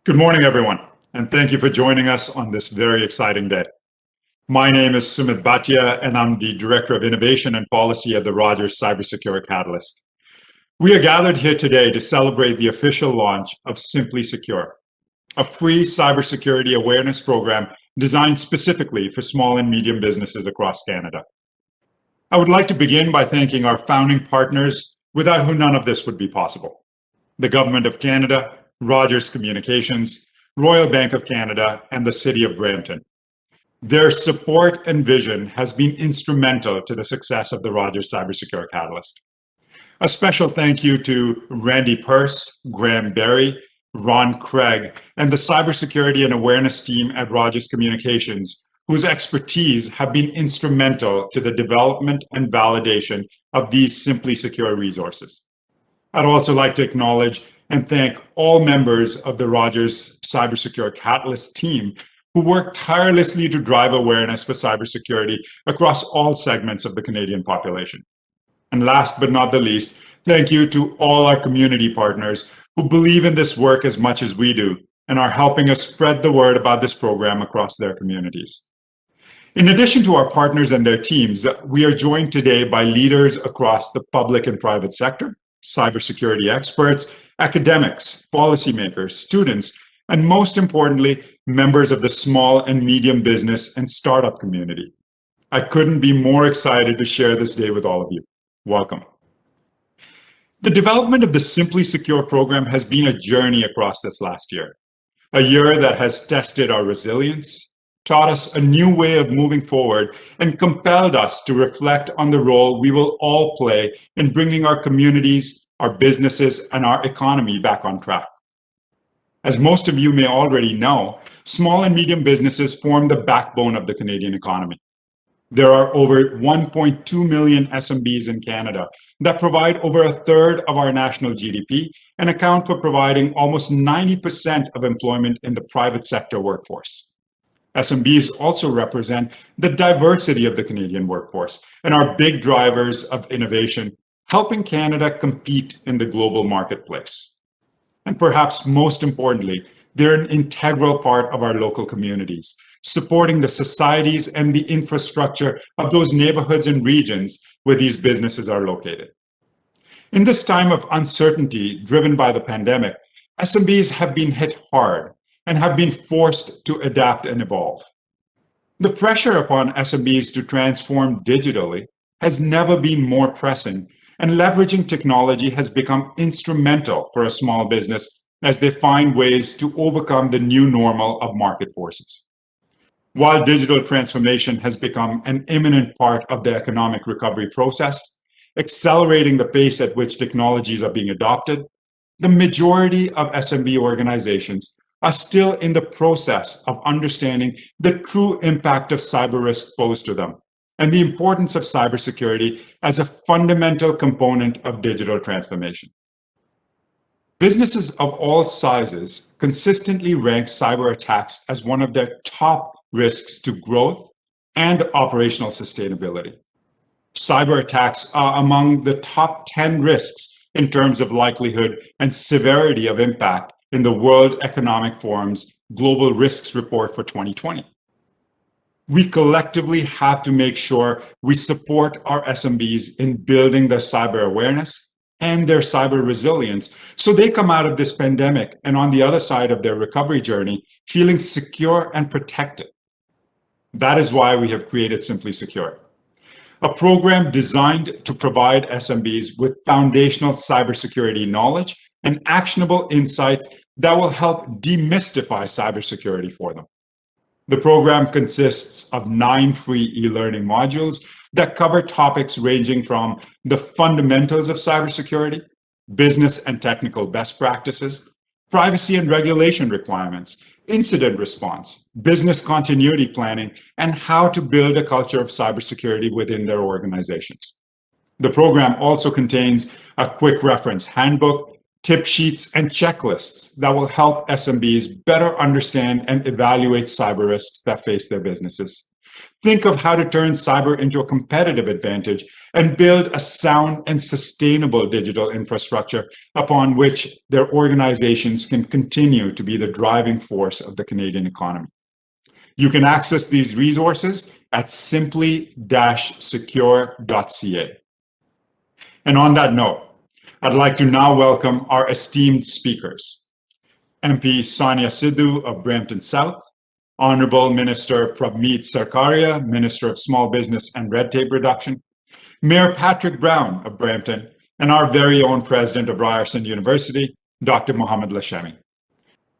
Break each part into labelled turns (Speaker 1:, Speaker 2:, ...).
Speaker 1: Good morning, everyone, and thank you for joining us on this very exciting day. My name is Sumit Bhatia, and I'm the Director of Innovation and Policy at the Rogers Cybersecure Catalyst. We are gathered here today to celebrate the official launch of Simply Secure, a free cybersecurity awareness program designed specifically for small and medium businesses across Canada. I would like to begin by thanking our founding partners, without whom none of this would be possible. The Government of Canada, Rogers Communications, Royal Bank of Canada, and the City of Brampton. Their support and vision has been instrumental to the success of the Rogers Cybersecure Catalyst. A special thank you to Randy Pearce, Graham Berry, Ron Craig, and the Cybersecurity and Awareness team at Rogers Communications, whose expertise have been instrumental to the development and validation of these Simply Secure resources. I'd also like to acknowledge and thank all members of the Rogers Cybersecure Catalyst team who work tirelessly to drive awareness for cybersecurity across all segments of the Canadian population. And last but not the least, thank you to all our community partners who believe in this work as much as we do and are helping us spread the word about this program across their communities. In addition to our partners and their teams, we are joined today by leaders across the public and private sector, cybersecurity experts, academics, policymakers, students, and most importantly, members of the small and medium business and startup community. I couldn't be more excited to share this day with all of you. Welcome. The development of the Simply Secure program has been a journey across this last year, a year that has tested our resilience, taught us a new way of moving forward, and compelled us to reflect on the role we will all play in bringing our communities, our businesses, and our economy back on track. As most of you may already know, small and medium businesses form the backbone of the Canadian economy. There are over 1.2 million SMBs in Canada that provide over a third of our national GDP and account for providing almost 90% of employment in the private sector workforce. SMBs also represent the diversity of the Canadian workforce and are big drivers of innovation, helping Canada compete in the global marketplace. And perhaps most importantly, they're an integral part of our local communities, supporting the societies and the infrastructure of those neighborhoods and regions where these businesses are located. In this time of uncertainty driven by the pandemic, SMBs have been hit hard and have been forced to adapt and evolve. The pressure upon SMBs to transform digitally has never been more pressing, and leveraging technology has become instrumental for a small business as they find ways to overcome the new normal of market forces. While digital transformation has become an imminent part of the economic recovery process, accelerating the pace at which technologies are being adopted, the majority of SMB organizations are still in the process of understanding the true impact of cyber risk posed to them and the importance of cybersecurity as a fundamental component of digital transformation. Businesses of all sizes consistently rank cyber attacks as one of their top risks to growth and operational sustainability. Cyber attacks are among the top 10 risks in terms of likelihood and severity of impact in the World Economic Forum's Global Risks Report for 2020. We collectively have to make sure we support our SMBs in building their cyber awareness and their cyber resilience so they come out of this pandemic and on the other side of their recovery journey feeling secure and protected. That is why we have created Simply Secure, a program designed to provide SMBs with foundational cybersecurity knowledge and actionable insights that will help demystify cybersecurity for them. The program consists of 9 free e-learning modules that cover topics ranging from the fundamentals of cybersecurity, business and technical best practices, privacy and regulation requirements, incident response, business continuity planning, and how to build a culture of cybersecurity within their organizations. The program also contains a quick reference handbook, tip sheets, and checklists that will help SMBs better understand and evaluate cyber risks that face their businesses, think of how to turn cyber into a competitive advantage and build a sound and sustainable digital infrastructure upon which their organizations can continue to be the driving force of the Canadian economy. You can access these resources at simply-secure.ca. And on that note, I'd like to now welcome our esteemed speakers. MP Sonia Sidhu of Brampton South, Honorable Minister Prabmeet Sarkaria, Minister of Small Business and Red Tape Reduction, Mayor Patrick Brown of Brampton, and our very own President of Ryerson University, Dr. Mohammed Lashemi.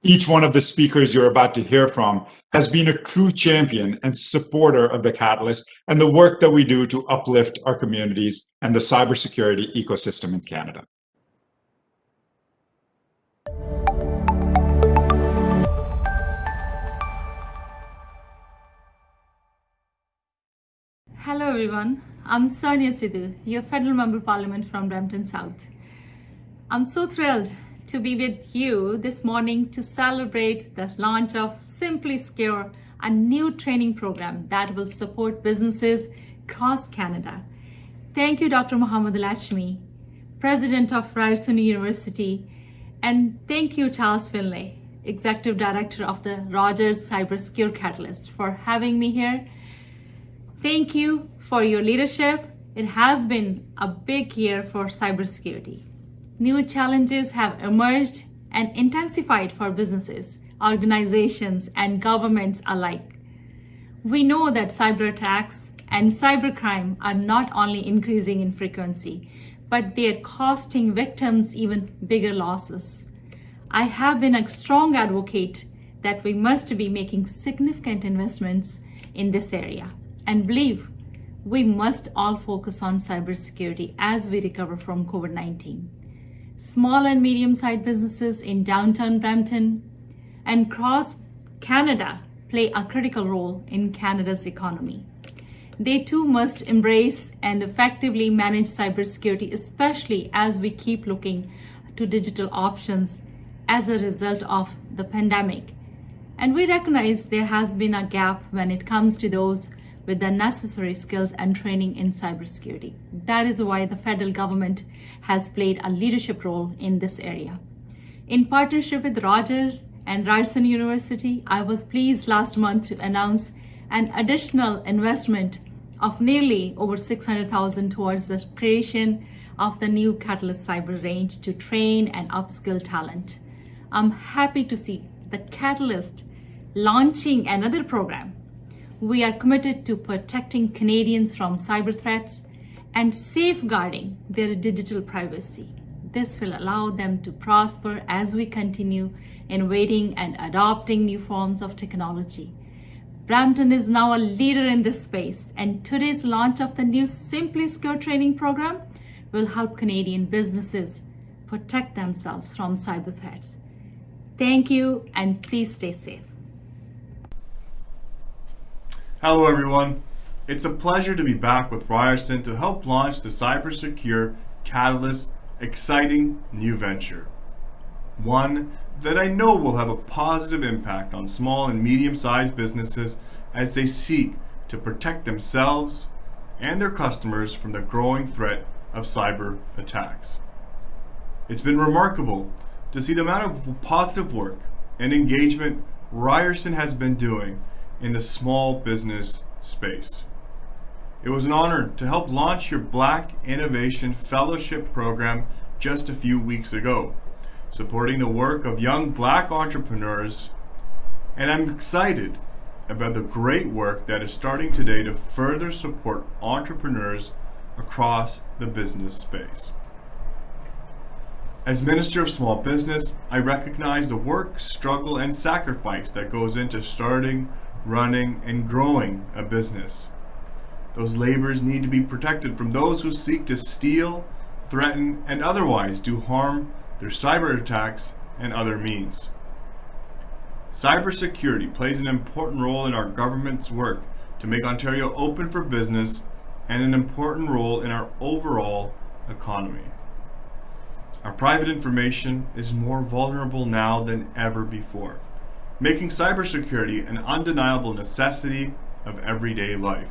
Speaker 1: Each one of the speakers you're about to hear from has been a true champion and supporter of the Catalyst and the work that we do to uplift our communities and the cybersecurity ecosystem in Canada.
Speaker 2: Hello everyone, I'm Sonia Sidhu, your Federal Member of Parliament from Brampton South. I'm so thrilled to be with you this morning to celebrate the launch of Simply Secure, a new training program that will support businesses across Canada. Thank you, Dr. Mohammed Lashemi, President of Ryerson University, and thank you, Charles Finlay, Executive Director of the Rogers Cybersecure Catalyst, for having me here. Thank you for your leadership. It has been a big year for cybersecurity. New challenges have emerged and intensified for businesses, organizations, and governments alike. We know that cyber attacks and cybercrime are not only increasing in frequency, but they're costing victims even bigger losses. I have been a strong advocate that we must be making significant investments in this area and believe we must all focus on cybersecurity as we recover from COVID-19. Small and medium-sized businesses in downtown Brampton and across Canada play a critical role in Canada's economy. They too must embrace and effectively manage cybersecurity, especially as we keep looking to digital options as a result of the pandemic. And we recognize there has been a gap when it comes to those with the necessary skills and training in cybersecurity. That is why the federal government has played a leadership role in this area. In partnership with Rogers and Ryerson University, I was pleased last month to announce an additional investment of nearly over $600,000 towards the creation of the new Catalyst Cyber Range to train and upskill talent. I'm happy to see the Catalyst launching another program. We are committed to protecting Canadians from cyber threats and safeguarding their digital privacy. This will allow them to prosper as we continue innovating and adopting new forms of technology. Brampton is now a leader in this space, and today's launch of the new Simply Secure training program will help Canadian businesses protect themselves from cyber threats. Thank you, and please stay safe.
Speaker 3: Hello everyone, it's a pleasure to be back with Ryerson to help launch the Cybersecure Catalyst exciting new venture. One that I know will have a positive impact on small and medium-sized businesses as they seek to protect themselves and their customers from the growing threat of cyber attacks. It's been remarkable to see the amount of positive work and engagement Ryerson has been doing in the small business space. It was an honor to help launch your Black Innovation Fellowship program just a few weeks ago, supporting the work of young Black entrepreneurs, and I'm excited about the great work that is starting today to further support entrepreneurs across the business space. As Minister of Small Business, I recognize the work, struggle, and sacrifice that goes into starting, running, and growing a business. Those labors need to be protected from those who seek to steal, threaten, and otherwise do harm through cyber attacks and other means. Cybersecurity plays an important role in our government's work to make Ontario open for business and an important role in our overall economy. Our private information is more vulnerable now than ever before, making cybersecurity an undeniable necessity of everyday life.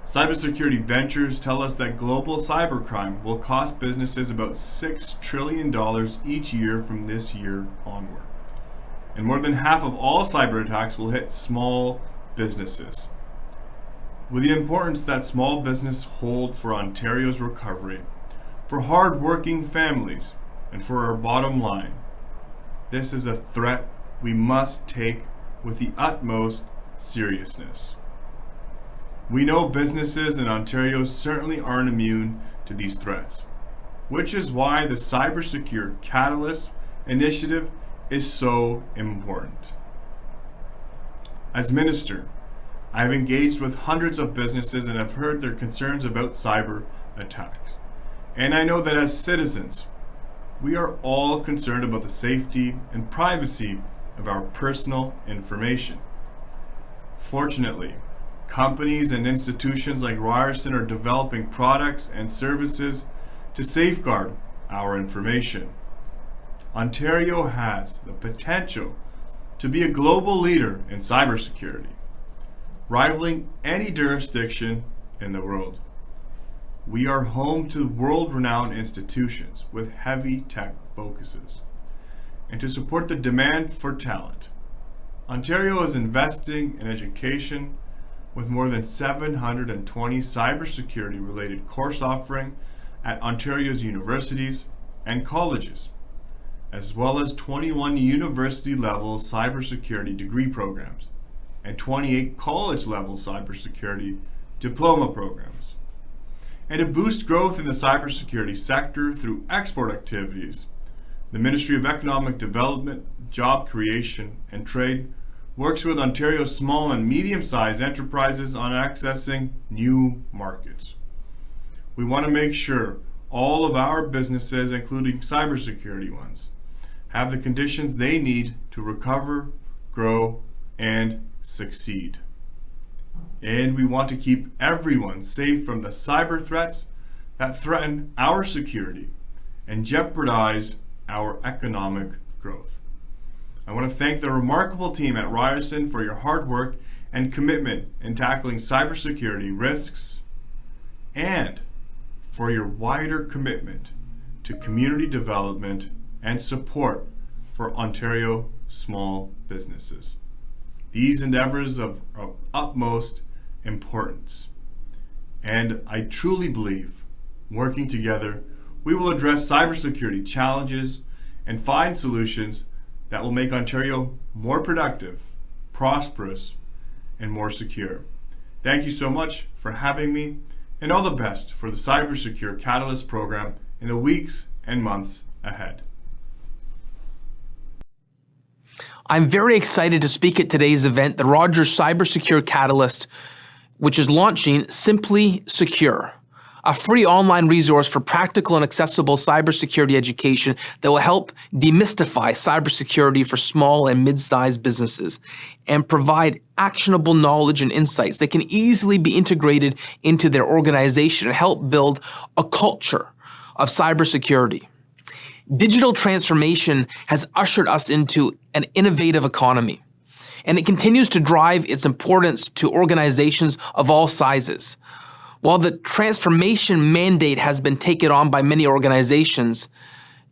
Speaker 3: Cybersecurity ventures tell us that global cybercrime will cost businesses about $6 trillion each year from this year onward. And more than half of all cyber attacks will hit small businesses. With the importance that small business hold for Ontario's recovery, for hard-working families, and for our bottom line, this is a threat we must take with the utmost seriousness. We know businesses in Ontario certainly aren't immune to these threats, which is why the Cybersecure Catalyst initiative is so important. As Minister, I have engaged with hundreds of businesses and have heard their concerns about cyber attacks. And I know that as citizens, we are all concerned about the safety and privacy of our personal information. Fortunately, companies and institutions like Ryerson are developing products and services to safeguard our information. Ontario has the potential to be a global leader in cybersecurity, rivaling any jurisdiction in the world. We are home to world-renowned institutions with heavy tech focuses. And to support the demand for talent, Ontario is investing in education with more than 720 cybersecurity-related course offering at Ontario's universities and colleges, as well as 21 university-level cybersecurity degree programs and 28 college-level cybersecurity diploma programs. And to boost growth in the cybersecurity sector through export activities, the Ministry of Economic Development, Job Creation and Trade works with Ontario's small and medium-sized enterprises on accessing new markets. We want to make sure all of our businesses, including cybersecurity ones, have the conditions they need to recover, grow, and succeed. And we want to keep everyone safe from the cyber threats that threaten our security and jeopardize our economic growth. I want to thank the remarkable team at Ryerson for your hard work and commitment in tackling cybersecurity risks, and for your wider commitment to community development and support for Ontario small businesses. These endeavors are of utmost importance. And I truly believe, working together, we will address cybersecurity challenges and find solutions that will make Ontario more productive, prosperous, and more secure. Thank you so much for having me, and all the best for the Cybersecure Catalyst program in the weeks and months ahead.
Speaker 4: I'm very excited to speak at today's event, the Rogers Cybersecure Catalyst, which is launching Simply Secure, a free online resource for practical and accessible cybersecurity education that will help demystify cybersecurity for small and mid-sized businesses and provide actionable knowledge and insights that can easily be integrated into their organization and help build a culture of cybersecurity. Digital transformation has ushered us into an innovative economy, and it continues to drive its importance to organizations of all sizes. While the transformation mandate has been taken on by many organizations,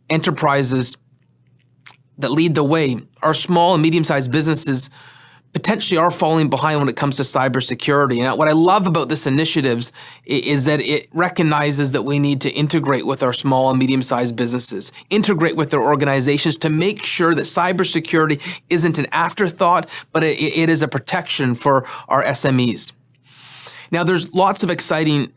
Speaker 4: enterprises that lead the way, our small and medium-sized businesses potentially are falling behind when it comes to cybersecurity. And what I love about this initiative is that it recognizes that we need to integrate with our small and medium-sized businesses, integrate with their organizations to make sure that cybersecurity isn't an afterthought, but it is a protection for our SMEs. Now, there's lots of exciting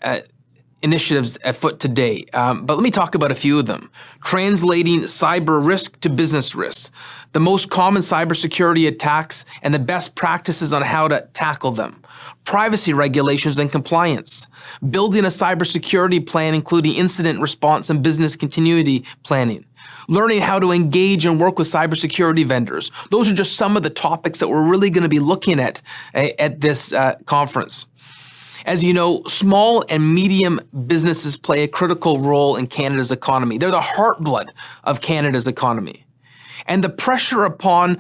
Speaker 4: initiatives afoot today, but let me talk about a few of them. Translating cyber risk to business risks, the most common cybersecurity attacks and the best practices on how to tackle them. Privacy regulations and compliance. Building a cybersecurity plan, including incident response and business continuity planning. Learning how to engage and work with cybersecurity vendors. Those are just some of the topics that we're really going to be looking at this conference. As you know, small and medium businesses play a critical role in Canada's economy. They're the heartblood of Canada's economy. And the pressure upon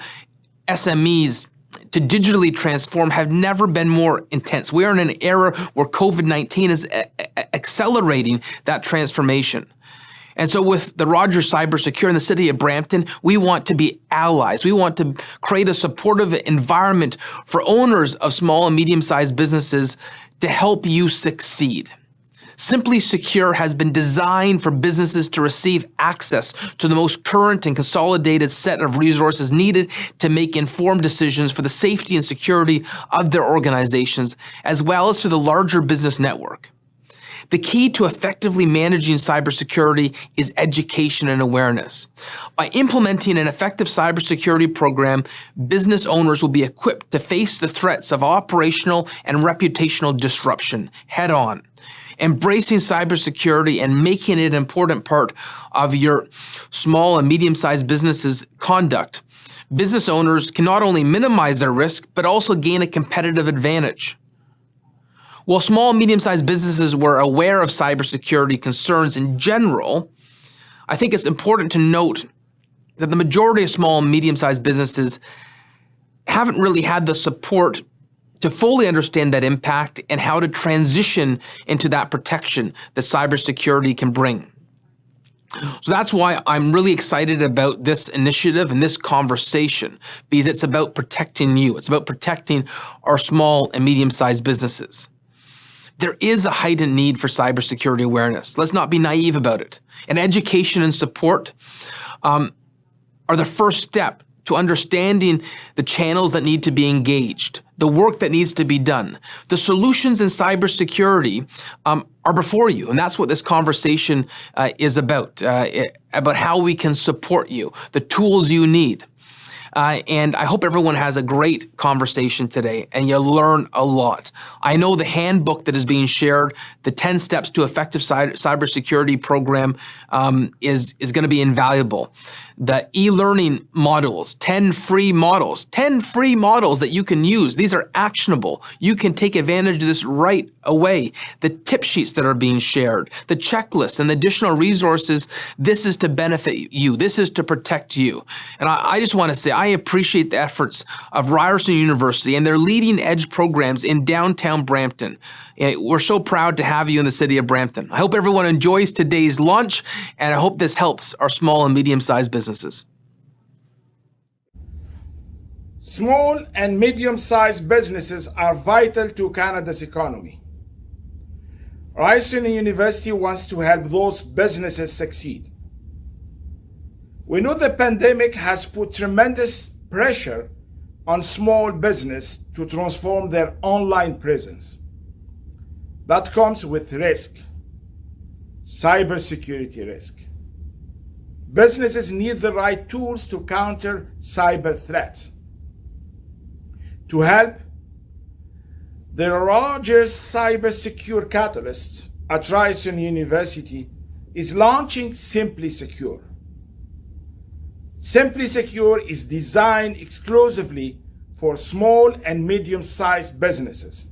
Speaker 4: SMEs to digitally transform have never been more intense. We are in an era where COVID-19 is accelerating that transformation. And so with the Rogers Cybersecure in the city of Brampton, we want to be allies. We want to create a supportive environment for owners of small and medium-sized businesses to help you succeed. Simply Secure has been designed for businesses to receive access to the most current and consolidated set of resources needed to make informed decisions for the safety and security of their organizations, as well as to the larger business network. The key to effectively managing cybersecurity is education and awareness. By implementing an effective cybersecurity program, business owners will be equipped to face the threats of operational and reputational disruption head on. Embracing cybersecurity and making it an important part of your small and medium-sized business's conduct, business owners can not only minimize their risk, but also gain a competitive advantage. While small and medium-sized businesses were aware of cybersecurity concerns in general, I think it's important to note that the majority of small and medium-sized businesses haven't really had the support to fully understand that impact and how to transition into that protection that cybersecurity can bring. So that's why I'm really excited about this initiative and this conversation, because it's about protecting you. It's about protecting our small and medium-sized businesses. There is a heightened need for cybersecurity awareness. Let's not be naive about it. And education and support are the first step to understanding the channels that need to be engaged, the work that needs to be done. The solutions in cybersecurity are before you, and that's what this conversation is about how we can support you, the tools you need. And I hope everyone has a great conversation today and you learn a lot. I know the handbook that is being shared, the 10 steps to effective cybersecurity program is going to be invaluable. The e-learning modules, 10 free models that you can use. These are actionable. You can take advantage of this right away. The tip sheets that are being shared, the checklists and the additional resources, this is to benefit you. This is to protect you. And I just want to say, I appreciate the efforts of Ryerson University and their leading edge programs in downtown Brampton. We're so proud to have you in the city of Brampton. I hope everyone enjoys today's lunch, and I hope this helps our small and medium-sized businesses.
Speaker 5: Small and medium-sized businesses are vital to Canada's economy. Ryerson University wants to help those businesses succeed. We know the pandemic has put tremendous pressure on small business to transform their online presence. That comes with risk, cybersecurity risk. Businesses need the right tools to counter cyber threats. To help, the Rogers Cybersecure Catalyst at Ryerson University is launching Simply Secure. Simply Secure is designed exclusively for small and medium-sized businesses.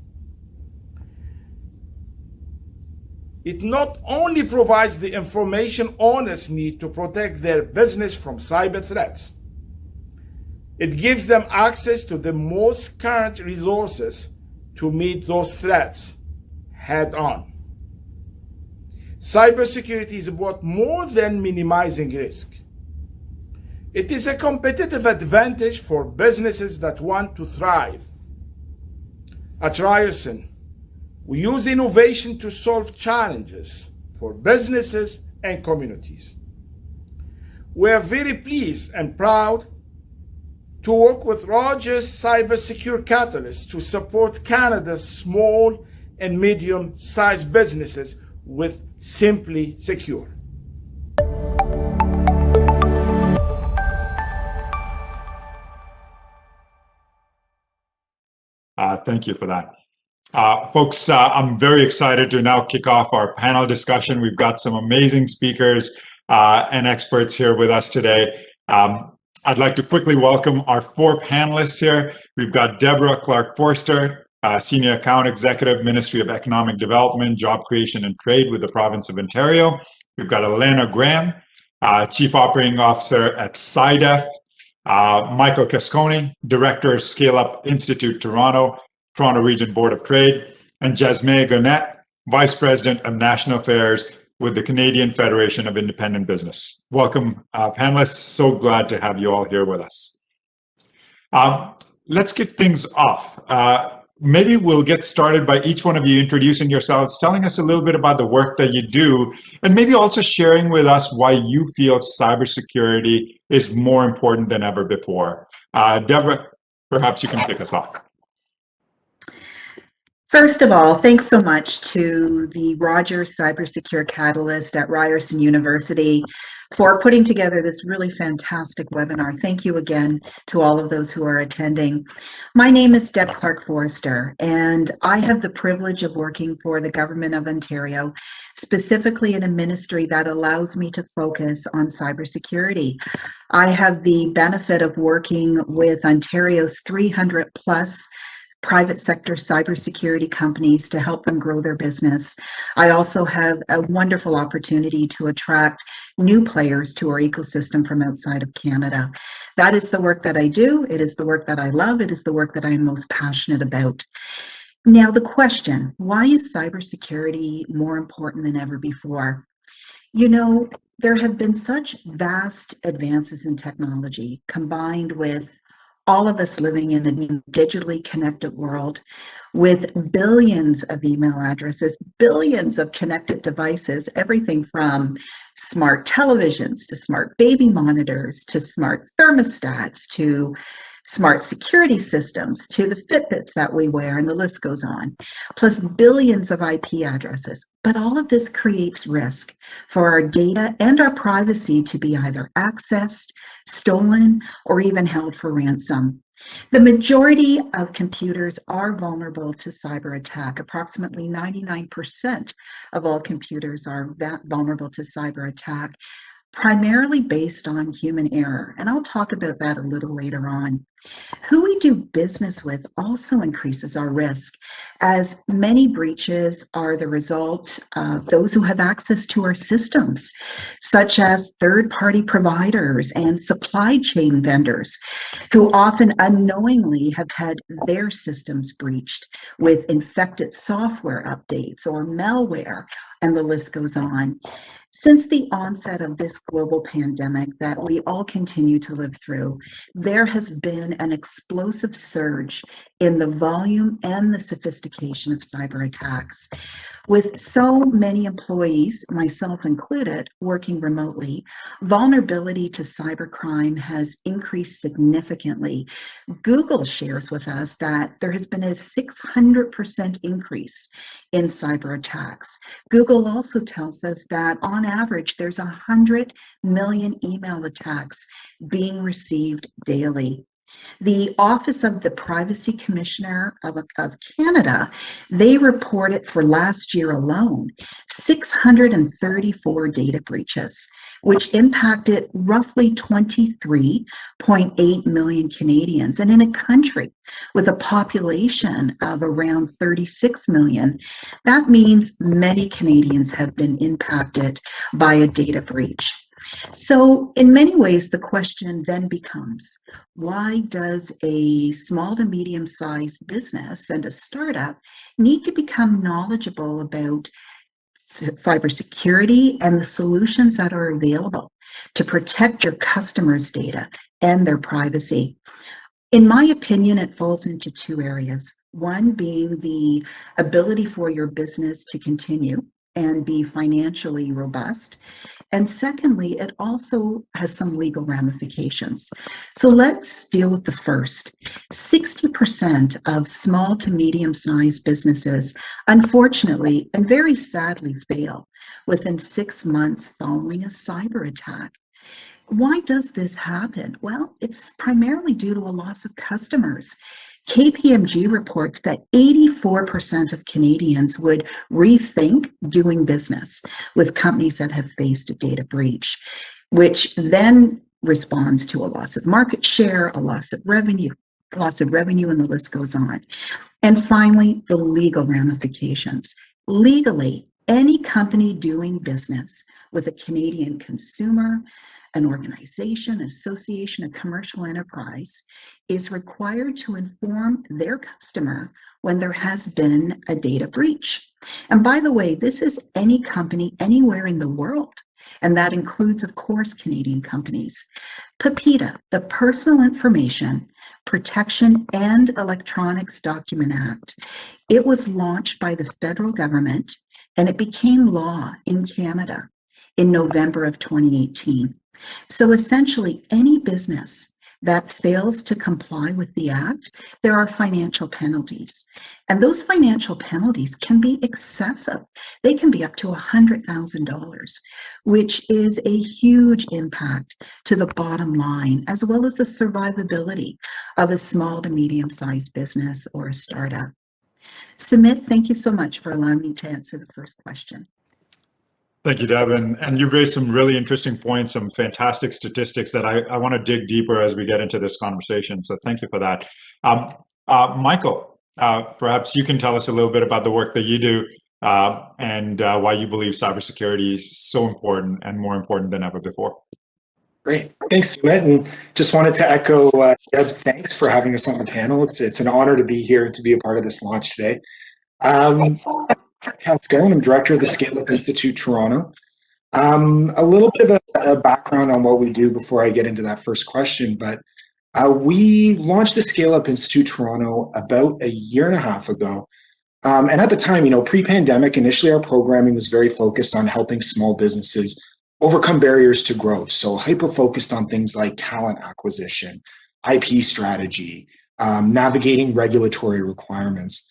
Speaker 5: It not only provides the information owners need to protect their business from cyber threats, it gives them access to the most current resources to meet those threats head on. Cybersecurity is about more than minimizing risk. It is a competitive advantage for businesses that want to thrive. At Ryerson, we use innovation to solve challenges for businesses and communities. We are very pleased and proud to work with Rogers Cybersecure Catalyst to support Canada's small and medium-sized businesses with Simply Secure.
Speaker 1: Thank you for that. Folks, I'm very excited to now kick off our panel discussion. We've got some amazing speakers and experts here with us today. I'd like to quickly welcome our 4 panelists here. We've got Deborah Clark-Forster, Senior Account Executive, Ministry of Economic Development, Job Creation and Trade with the Province of Ontario. We've got Elena Graham, Chief Operating Officer at CyDef. Michael Cascone, Director, Scale Up Institute, Toronto Region Board of Trade, and Jasmine Gonnet, Vice President of National Affairs with the Canadian Federation of Independent Business. Welcome, panelists. So glad to have you all here with us. Let's get things off. Maybe we'll get started by each one of you introducing yourselves, telling us a little bit about the work that you do, and maybe also sharing with us why you feel cybersecurity is more important than ever before. Deborah, perhaps you can kick us off.
Speaker 6: First of all, thanks so much to the Rogers Cybersecure Catalyst at Ryerson University for putting together this really fantastic webinar. Thank you again to all of those who are attending. My name is Deb Clark-Forrester, and I have the privilege of working for the Government of Ontario, specifically in a ministry that allows me to focus on cybersecurity. I have the benefit of working with Ontario's 300 plus private sector cybersecurity companies to help them grow their business. I also have a wonderful opportunity to attract new players to our ecosystem from outside of Canada. That is the work that I do. It is the work that I love. It is the work that I am most passionate about. Now, the question, why is cybersecurity more important than ever before? You know, there have been such vast advances in technology combined with all of us living in a digitally connected world with billions of email addresses, billions of connected devices, everything from smart televisions to smart baby monitors to smart thermostats to smart security systems to the Fitbits that we wear, and the list goes on, plus billions of IP addresses. But all of this creates risk for our data and our privacy to be either accessed, stolen, or even held for ransom. The majority of computers are vulnerable to cyber attack. Approximately 99% of all computers are vulnerable to cyber attack, primarily based on human error. And I'll talk about that a little later on. Who we do business with also increases our risk, as many breaches are the result of those who have access to our systems, such as third-party providers and supply chain vendors, who often unknowingly have had their systems breached with infected software updates or malware, and the list goes on. Since the onset of this global pandemic that we all continue to live through, there has been an explosive surge in the volume and the sophistication of cyber attacks. With so many employees, myself included, working remotely, vulnerability to cybercrime has increased significantly. Google shares with us that there has been a 600% increase in cyber attacks. Google also tells us that on average, there's 100 million email attacks being received daily. The Office of the Privacy Commissioner of Canada, they reported for last year alone 634 data breaches, which impacted roughly 23.8 million Canadians. And in a country with a population of around 36 million, that means many Canadians have been impacted by a data breach. So in many ways, the question then becomes, why does a small to medium-sized business and a startup need to become knowledgeable about cybersecurity and the solutions that are available to protect your customers' data and their privacy? In my opinion, it falls into two areas. One being the ability for your business to continue and be financially robust. And secondly, it also has some legal ramifications. So let's deal with the first. 60% of small to medium-sized businesses, unfortunately, and very sadly, fail within 6 months following a cyber attack. Why does this happen? Well, it's primarily due to a loss of customers. KPMG reports that 84% of Canadians would rethink doing business with companies that have faced a data breach, which then responds to a loss of market share, a loss of revenue, and the list goes on. And finally, the legal ramifications. Legally, any company doing business with a Canadian consumer, an organization, an association, a commercial enterprise is required to inform their customer when there has been a data breach. And by the way, this is any company anywhere in the world. And that includes, of course, Canadian companies. PIPEDA, the Personal Information Protection and Electronics Document Act, it was launched by the federal government and it became law in Canada in November of 2018. So essentially, any business that fails to comply with the Act, there are financial penalties. And those financial penalties can be excessive. They can be up to $100,000, which is a huge impact to the bottom line, as well as the survivability of a small to medium-sized business or a startup. Sumit, thank you so much for allowing me to answer the first question.
Speaker 1: Thank you, Deb. And you've raised some really interesting points, some fantastic statistics that I want to dig deeper as we get into this conversation. So thank you for that. Michael, perhaps you can tell us a little bit about the work that you do and why you believe cybersecurity is so important and more important than ever before.
Speaker 7: Great. Thanks, Sumit. And just wanted to echo Deb's thanks for having us on the panel. It's an honor to be here and to be a part of this launch today. I'm director of the Scale Up Institute Toronto. A little bit of a background on what we do before I get into that first question, but we launched the Scale Up Institute Toronto about a year and a half ago. And at the time, pre-pandemic, initially our programming was very focused on helping small businesses overcome barriers to growth. So hyper-focused on things like talent acquisition, IP strategy, navigating regulatory requirements.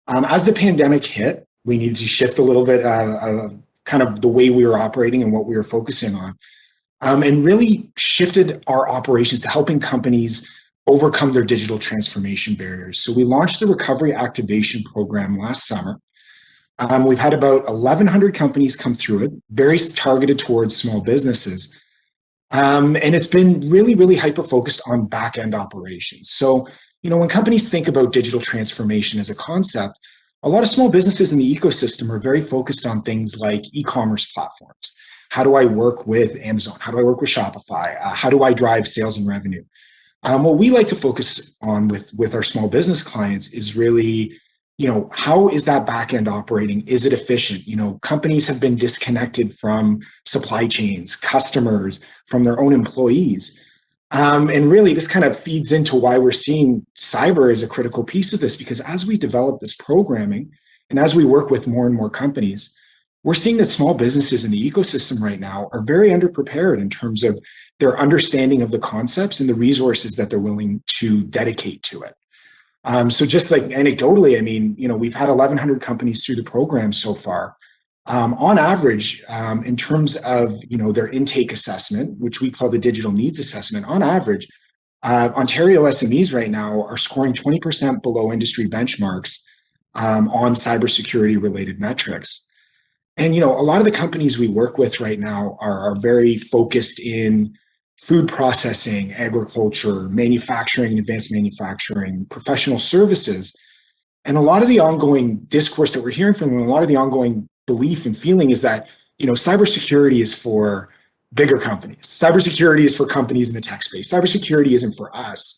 Speaker 7: As the pandemic hit, we needed to shift a little bit kind of the way we were operating and what we were focusing on, and really shifted our operations to helping companies overcome their digital transformation barriers. So we launched the Recovery Activation Program last summer. We've had about 1,100 companies come through it, very targeted towards small businesses. And it's been really, really hyper-focused on back-end operations. So, when companies think about digital transformation as a concept, a lot of small businesses in the ecosystem are very focused on things like e-commerce platforms. How do I work with Amazon? How do I work with Shopify? How do I drive sales and revenue? What we like to focus on with our small business clients is really, how is that back end operating? Is it efficient? Companies have been disconnected from supply chains, customers, from their own employees. And really, this kind of feeds into why we're seeing cyber as a critical piece of this, because as we develop this programming and as we work with more and more companies, we're seeing that small businesses in the ecosystem right now are very underprepared in terms of their understanding of the concepts and the resources that they're willing to dedicate to it. So just like anecdotally, we've had 1,100 companies through the program so far. On average, in terms of their intake assessment, which we call the digital needs assessment, on average, Ontario SMEs right now are scoring 20% below industry benchmarks on cybersecurity related metrics. And a lot of the companies we work with right now are very focused in food processing, agriculture, manufacturing and advanced manufacturing, professional services. And a lot of the ongoing discourse that we're hearing from them, a lot of the ongoing belief and feeling is that, cybersecurity is for bigger companies. Cybersecurity is for companies in the tech space. Cybersecurity isn't for us.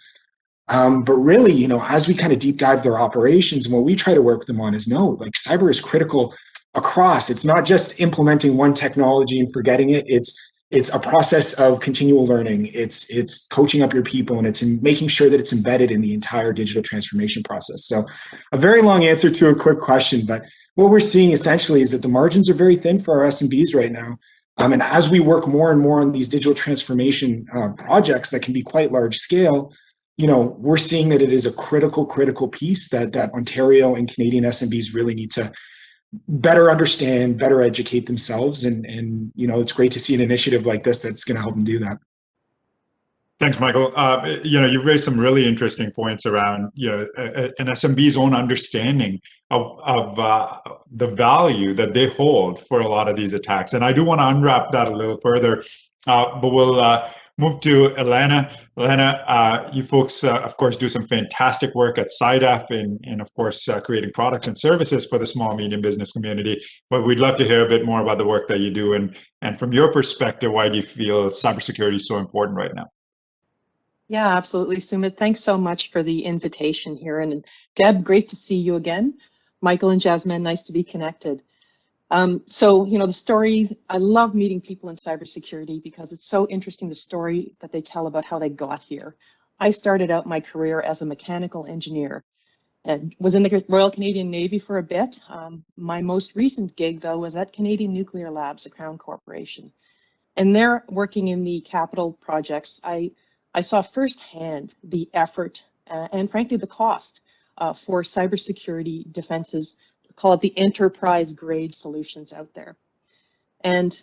Speaker 7: But really, as we kind of deep dive their operations, and what we try to work with them on is no, like cyber is critical across. It's not just implementing one technology and forgetting it. It's a process of continual learning. It's coaching up your people, and it's making sure that it's embedded in the entire digital transformation process. So a very long answer to a quick question, but what we're seeing essentially is that the margins are very thin for our SMBs right now. And as we work more and more on these digital transformation projects that can be quite large scale, we're seeing that it is a critical piece that Ontario and Canadian SMBs really need to better understand, better educate themselves. And it's great to see an initiative like this that's going to help them do that.
Speaker 1: Thanks, Michael. You've raised some really interesting points around, an SMB's own understanding of the value that they hold for a lot of these attacks. And I do want to unwrap that a little further, but move to Elena. Elena, you folks, of course, do some fantastic work at CIDEF in of course, creating products and services for the small and medium business community. But we'd love to hear a bit more about the work that you do. And from your perspective, why do you feel cybersecurity is so important right now?
Speaker 8: Yeah, absolutely, Sumit. Thanks so much for the invitation here. And Deb, great to see you again. Michael and Jasmine, nice to be connected. So, the stories, I love meeting people in cybersecurity because it's so interesting, the story that they tell about how they got here. I started out my career as a mechanical engineer and was in the Royal Canadian Navy for a bit. My most recent gig, though, was at Canadian Nuclear Labs, a Crown Corporation. And there, working in the capital projects, I saw firsthand the effort and frankly the cost for cybersecurity defenses, call it the enterprise grade solutions out there. And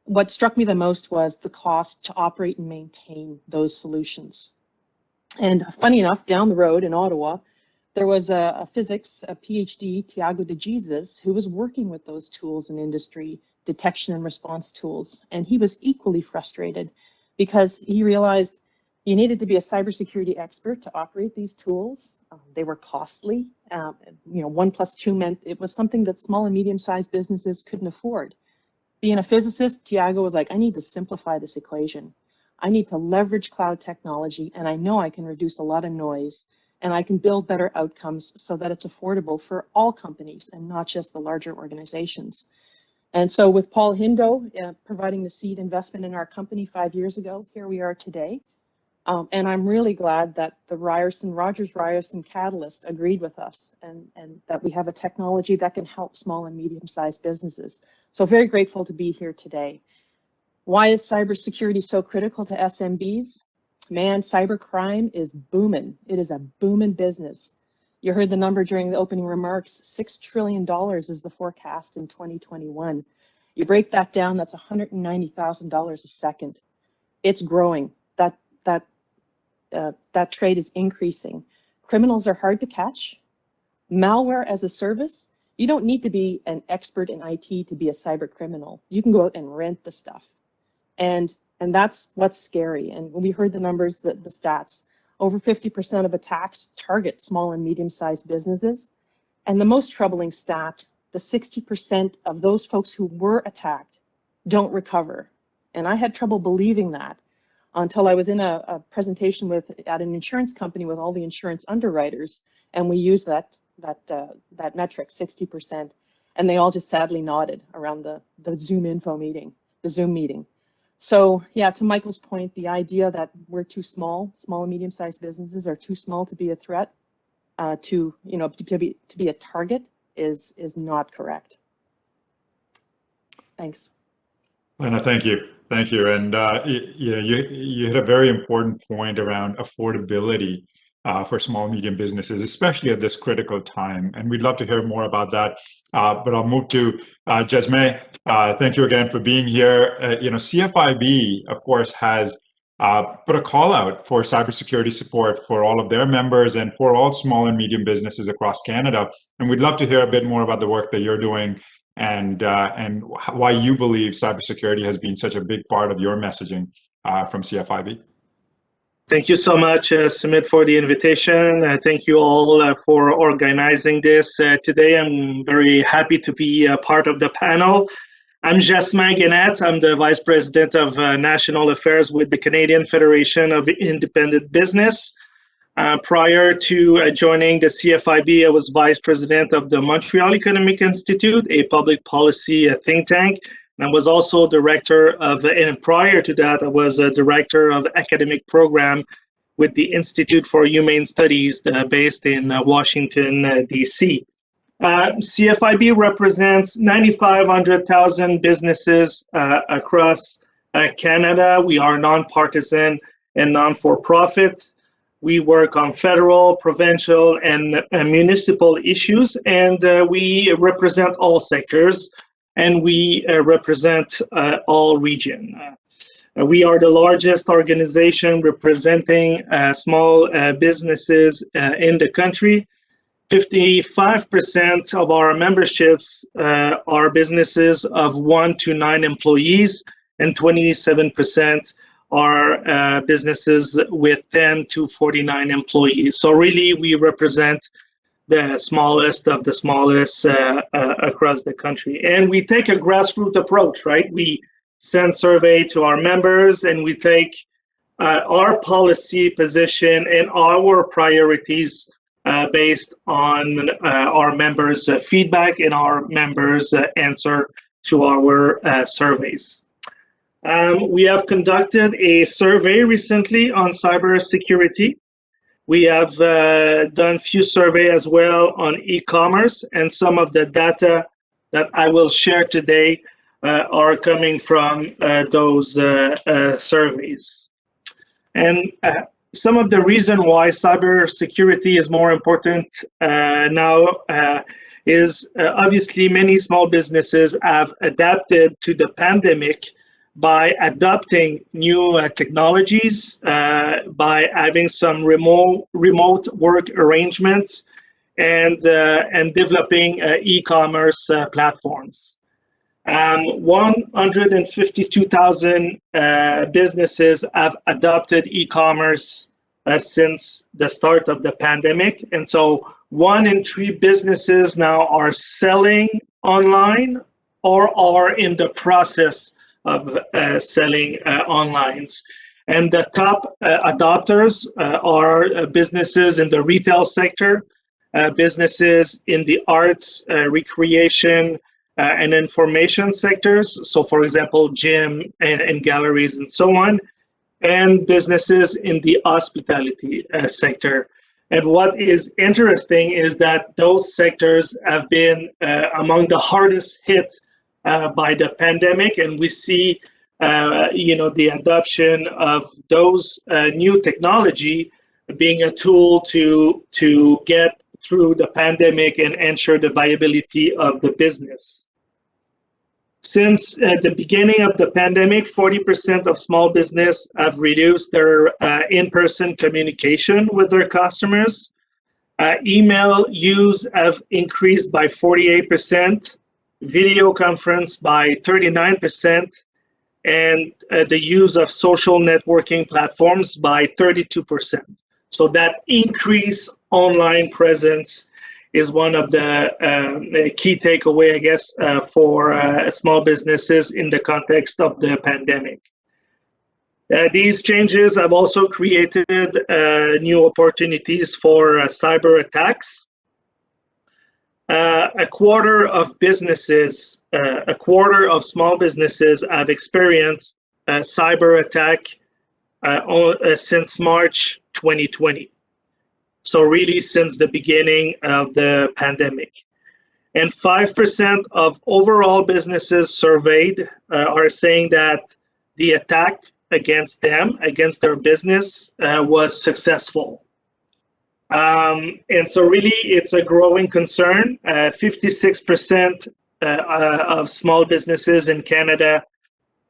Speaker 8: what struck me the most was the cost to operate and maintain those solutions. And funny enough, down the road in Ottawa, there was a physics, a PhD, Tiago de Jesus, who was working with those tools in industry, detection and response tools. And he was equally frustrated because he realized you needed to be a cybersecurity expert to operate these tools. They were costly. 1 + 2 meant it was something that small and medium-sized businesses couldn't afford. Being a physicist, Tiago was like, I need to simplify this equation. I need to leverage cloud technology, and I know I can reduce a lot of noise, and I can build better outcomes so that it's affordable for all companies and not just the larger organizations. And so with Paul Hindo providing the seed investment in our company 5 years ago, here we are today. And I'm really glad that the Rogers Ryerson Catalyst agreed with us and that we have a technology that can help small and medium-sized businesses. So very grateful to be here today. Why is cybersecurity so critical to SMBs? Man, cybercrime is booming. It is a booming business. You heard the number during the opening remarks, $6 trillion is the forecast in 2021. You break that down, that's $190,000 a second. It's growing. That trade is increasing. Criminals are hard to catch. Malware as a service, you don't need to be an expert in IT to be a cyber criminal. You can go out and rent the stuff. And that's what's scary. And we heard the numbers, the stats. Over 50% of attacks target small and medium-sized businesses. And the most troubling stat, the 60% of those folks who were attacked don't recover. And I had trouble believing that until I was in a presentation at an insurance company with all the insurance underwriters, and we used that metric, 60%, and they all just sadly nodded around the Zoom meeting. So yeah, to Michael's point, the idea that we're too small and medium-sized businesses are too small to be a threat, to be a target is not correct. Thanks.
Speaker 1: Lena, thank you. Thank you. And you hit a very important point around affordability for small and medium businesses, especially at this critical time. And we'd love to hear more about that. But I'll move to Jasmine. Thank you again for being here. CFIB, of course, has put a call out for cybersecurity support for all of their members and for all small and medium businesses across Canada. And we'd love to hear a bit more about the work that you're doing and why you believe cybersecurity has been such a big part of your messaging from CFIB.
Speaker 9: Thank you so much, Sumit, for the invitation. Thank you all for organizing this today. I'm very happy to be a part of the panel. I'm Jasmine Guenette. I'm the Vice President of National Affairs with the Canadian Federation of Independent Business. Prior to joining the CFIB, I was Vice President of the Montreal Economic Institute, a public policy think tank. And I was also director of, and prior to that, I was a director of academic program with the Institute for Humane Studies based in Washington, D.C. CFIB represents 9,500,000 businesses across Canada. We are nonpartisan and non-for-profit. We work on federal, provincial, and municipal issues, and we represent all sectors, and we represent all regions. We are the largest organization representing small businesses in the country. 55% of our memberships are businesses of 1 to 9 employees, and 27% are businesses with 10 to 49 employees. So really, we represent the smallest of the smallest across the country. And we take a grassroots approach, right? We send survey to our members, and we take our policy position and our priorities based on our members' feedback and our members' answer to our surveys. We have conducted a survey recently on cybersecurity. We have done few surveys as well on e-commerce, and some of the data that I will share today are coming from those surveys. And some of the reason why cybersecurity is more important now is obviously many small businesses have adapted to the pandemic by adopting new technologies, by having some remote work arrangements, and developing e-commerce platforms. 152,000 businesses have adopted e-commerce since the start of the pandemic, and so 1 in 3 businesses now are selling online or are in the process of selling online. And the top adopters are businesses in the retail sector, businesses in the arts, recreation, and information sectors. So for example, gym and galleries and so on, and businesses in the hospitality sector. And what is interesting is that those sectors have been among the hardest hit by the pandemic, and we see, the adoption of those new technology being a tool to get through the pandemic and ensure the viability of the business. Since the beginning of the pandemic, 40% of small business have reduced their in-person communication with their customers. Email use have increased by 48%. Video conference by 39%, and the use of social networking platforms by 32%. So that increased online presence is one of the key takeaway, I guess, for small businesses in the context of the pandemic. These changes have also created new opportunities for cyber attacks. A quarter of small businesses have experienced a cyber attack since March 2020. So really since the beginning of the pandemic. And 5% of overall businesses surveyed are saying that the attack against them, against their business, was successful. And so really it's a growing concern. 56% of small businesses in Canada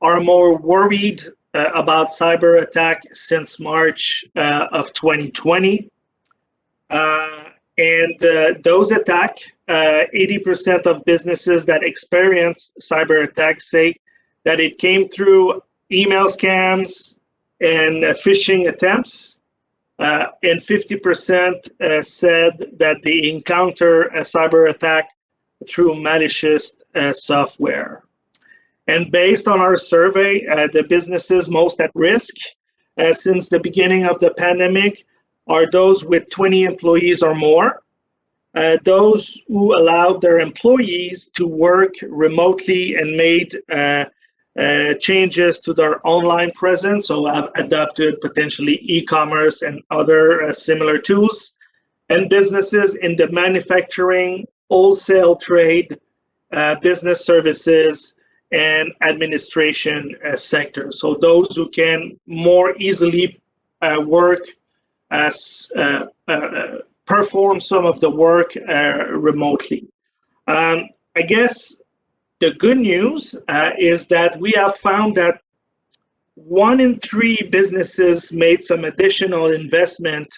Speaker 9: are more worried about cyber attack since March of 2020. And those attacks, 80% of businesses that experienced cyber attacks say that it came through email scams and phishing attempts. And 50% said that they encounter a cyber attack through malicious software. And based on our survey, the businesses most at risk since the beginning of the pandemic are those with 20 employees or more, those who allowed their employees to work remotely and made changes to their online presence, so have adopted potentially e-commerce and other similar tools, and businesses in the manufacturing, wholesale trade, business services, and administration sector. So those who can more easily work as perform some of the work remotely. I guess the good news is that we have found that 1 in 3 businesses made some additional investment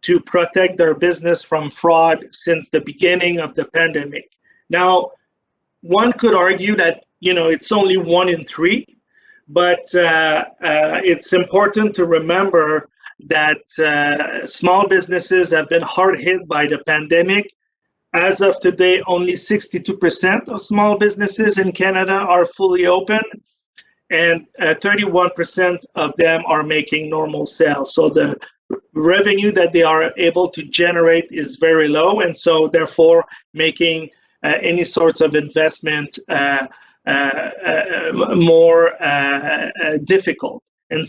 Speaker 9: to protect their business from fraud since the beginning of the pandemic. Now, one could argue that it's only 1 in 3, but it's important to remember that small businesses have been hard hit by the pandemic. As of today, only 62% of small businesses in Canada are fully open, and 31% of them are making normal sales. So the revenue that they are able to generate is very low, and so therefore making any sorts of investment more difficult. And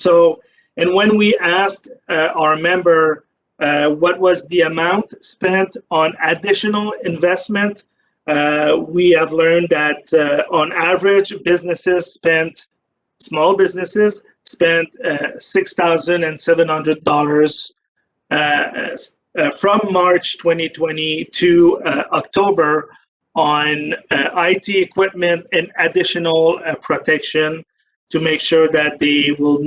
Speaker 9: when we asked our member what was the amount spent on additional investment, we have learned that on average, small businesses spent $6,700 from March 2020 to October on IT equipment and additional protection to make sure that they would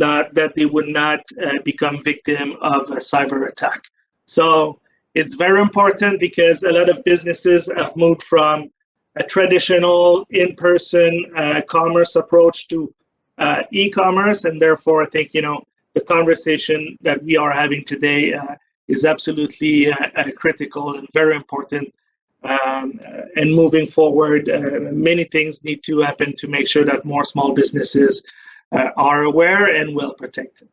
Speaker 9: not become victim of a cyber attack. So it's very important because a lot of businesses have moved from a traditional in-person commerce approach to e-commerce, and therefore I think the conversation that we are having today is absolutely critical and very important. And moving forward, many things need to happen to make sure that more small businesses are aware and well protected.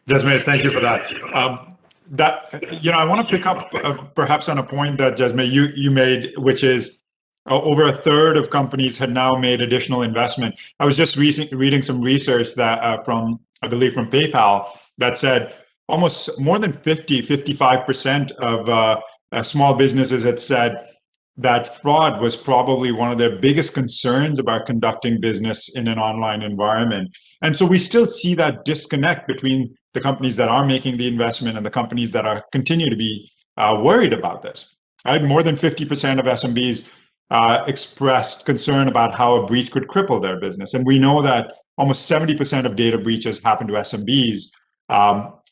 Speaker 1: Jasmine, thank you for that. I want to pick up perhaps on a point that Jasmine you made, which is over a third of companies had now made additional investment. I was just reading some research that from PayPal that said almost more than 55% of small businesses had said that fraud was probably one of their biggest concerns about conducting business in an online environment. And so we still see that disconnect between the companies that are making the investment and the companies that are continue to be worried about this. Right? More than 50% of SMBs expressed concern about how a breach could cripple their business. And we know that almost 70% of data breaches happen to SMBs.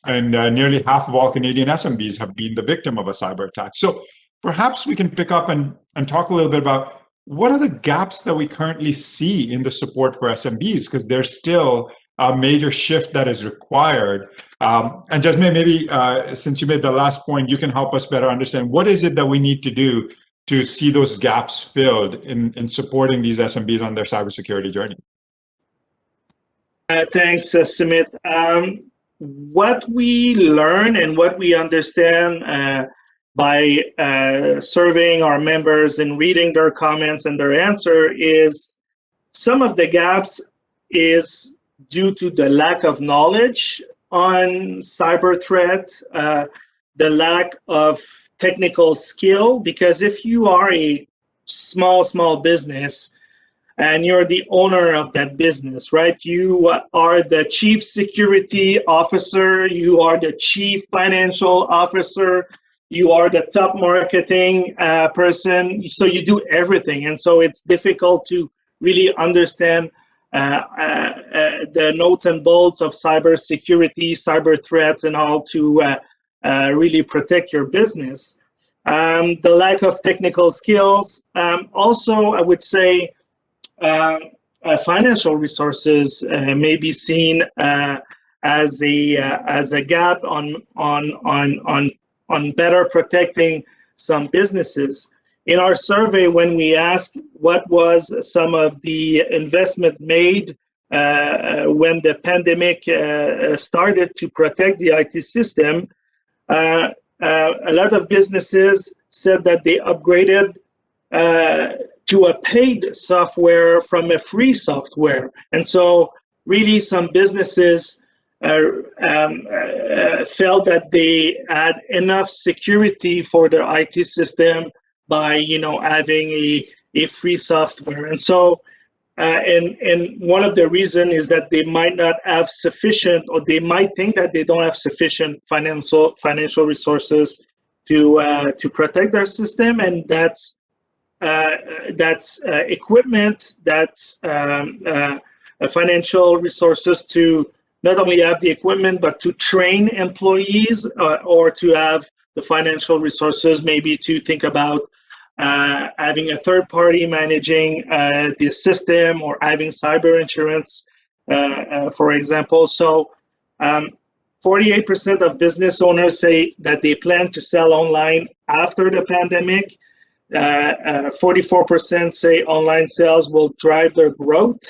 Speaker 1: And nearly half of all Canadian SMBs have been the victim of a cyber attack. So perhaps we can pick up and talk a little bit about what are the gaps that we currently see in the support for SMBs, because there's still a major shift that is required. And Jasmine, maybe since you made the last point, you can help us better understand what is it that we need to do to see those gaps filled in supporting these SMBs on their cybersecurity journey.
Speaker 9: Thanks, Sumit. What we learn and what we understand by surveying our members and reading their comments and their answer is some of the gaps is due to the lack of knowledge on cyber threat, the lack of technical skill, because if you are a small business and you're the owner of that business, right? You are the chief security officer, you are the chief financial officer, you are the top marketing person, so you do everything. And so it's difficult to really understand the nuts and bolts of cybersecurity, cyber threats, and how to really protect your business. The lack of technical skills. Also, I would say financial resources may be seen as a gap on better protecting some businesses. In our survey, when we asked what was some of the investment made when the pandemic started to protect the IT system, a lot of businesses said that they upgraded to a paid software from a free software. And so really some businesses felt that they had enough security for their IT system by having a free software. And so and one of the reasons is that they might not have sufficient, or they might think that they don't have sufficient financial resources to protect their system, and that's equipment, that's financial resources to not only have the equipment, but to train employees or to have the financial resources maybe to think about having a third party managing the system, or having cyber insurance for example. So 48% of business owners say that they plan to sell online after the pandemic. 44% say online sales will drive their growth,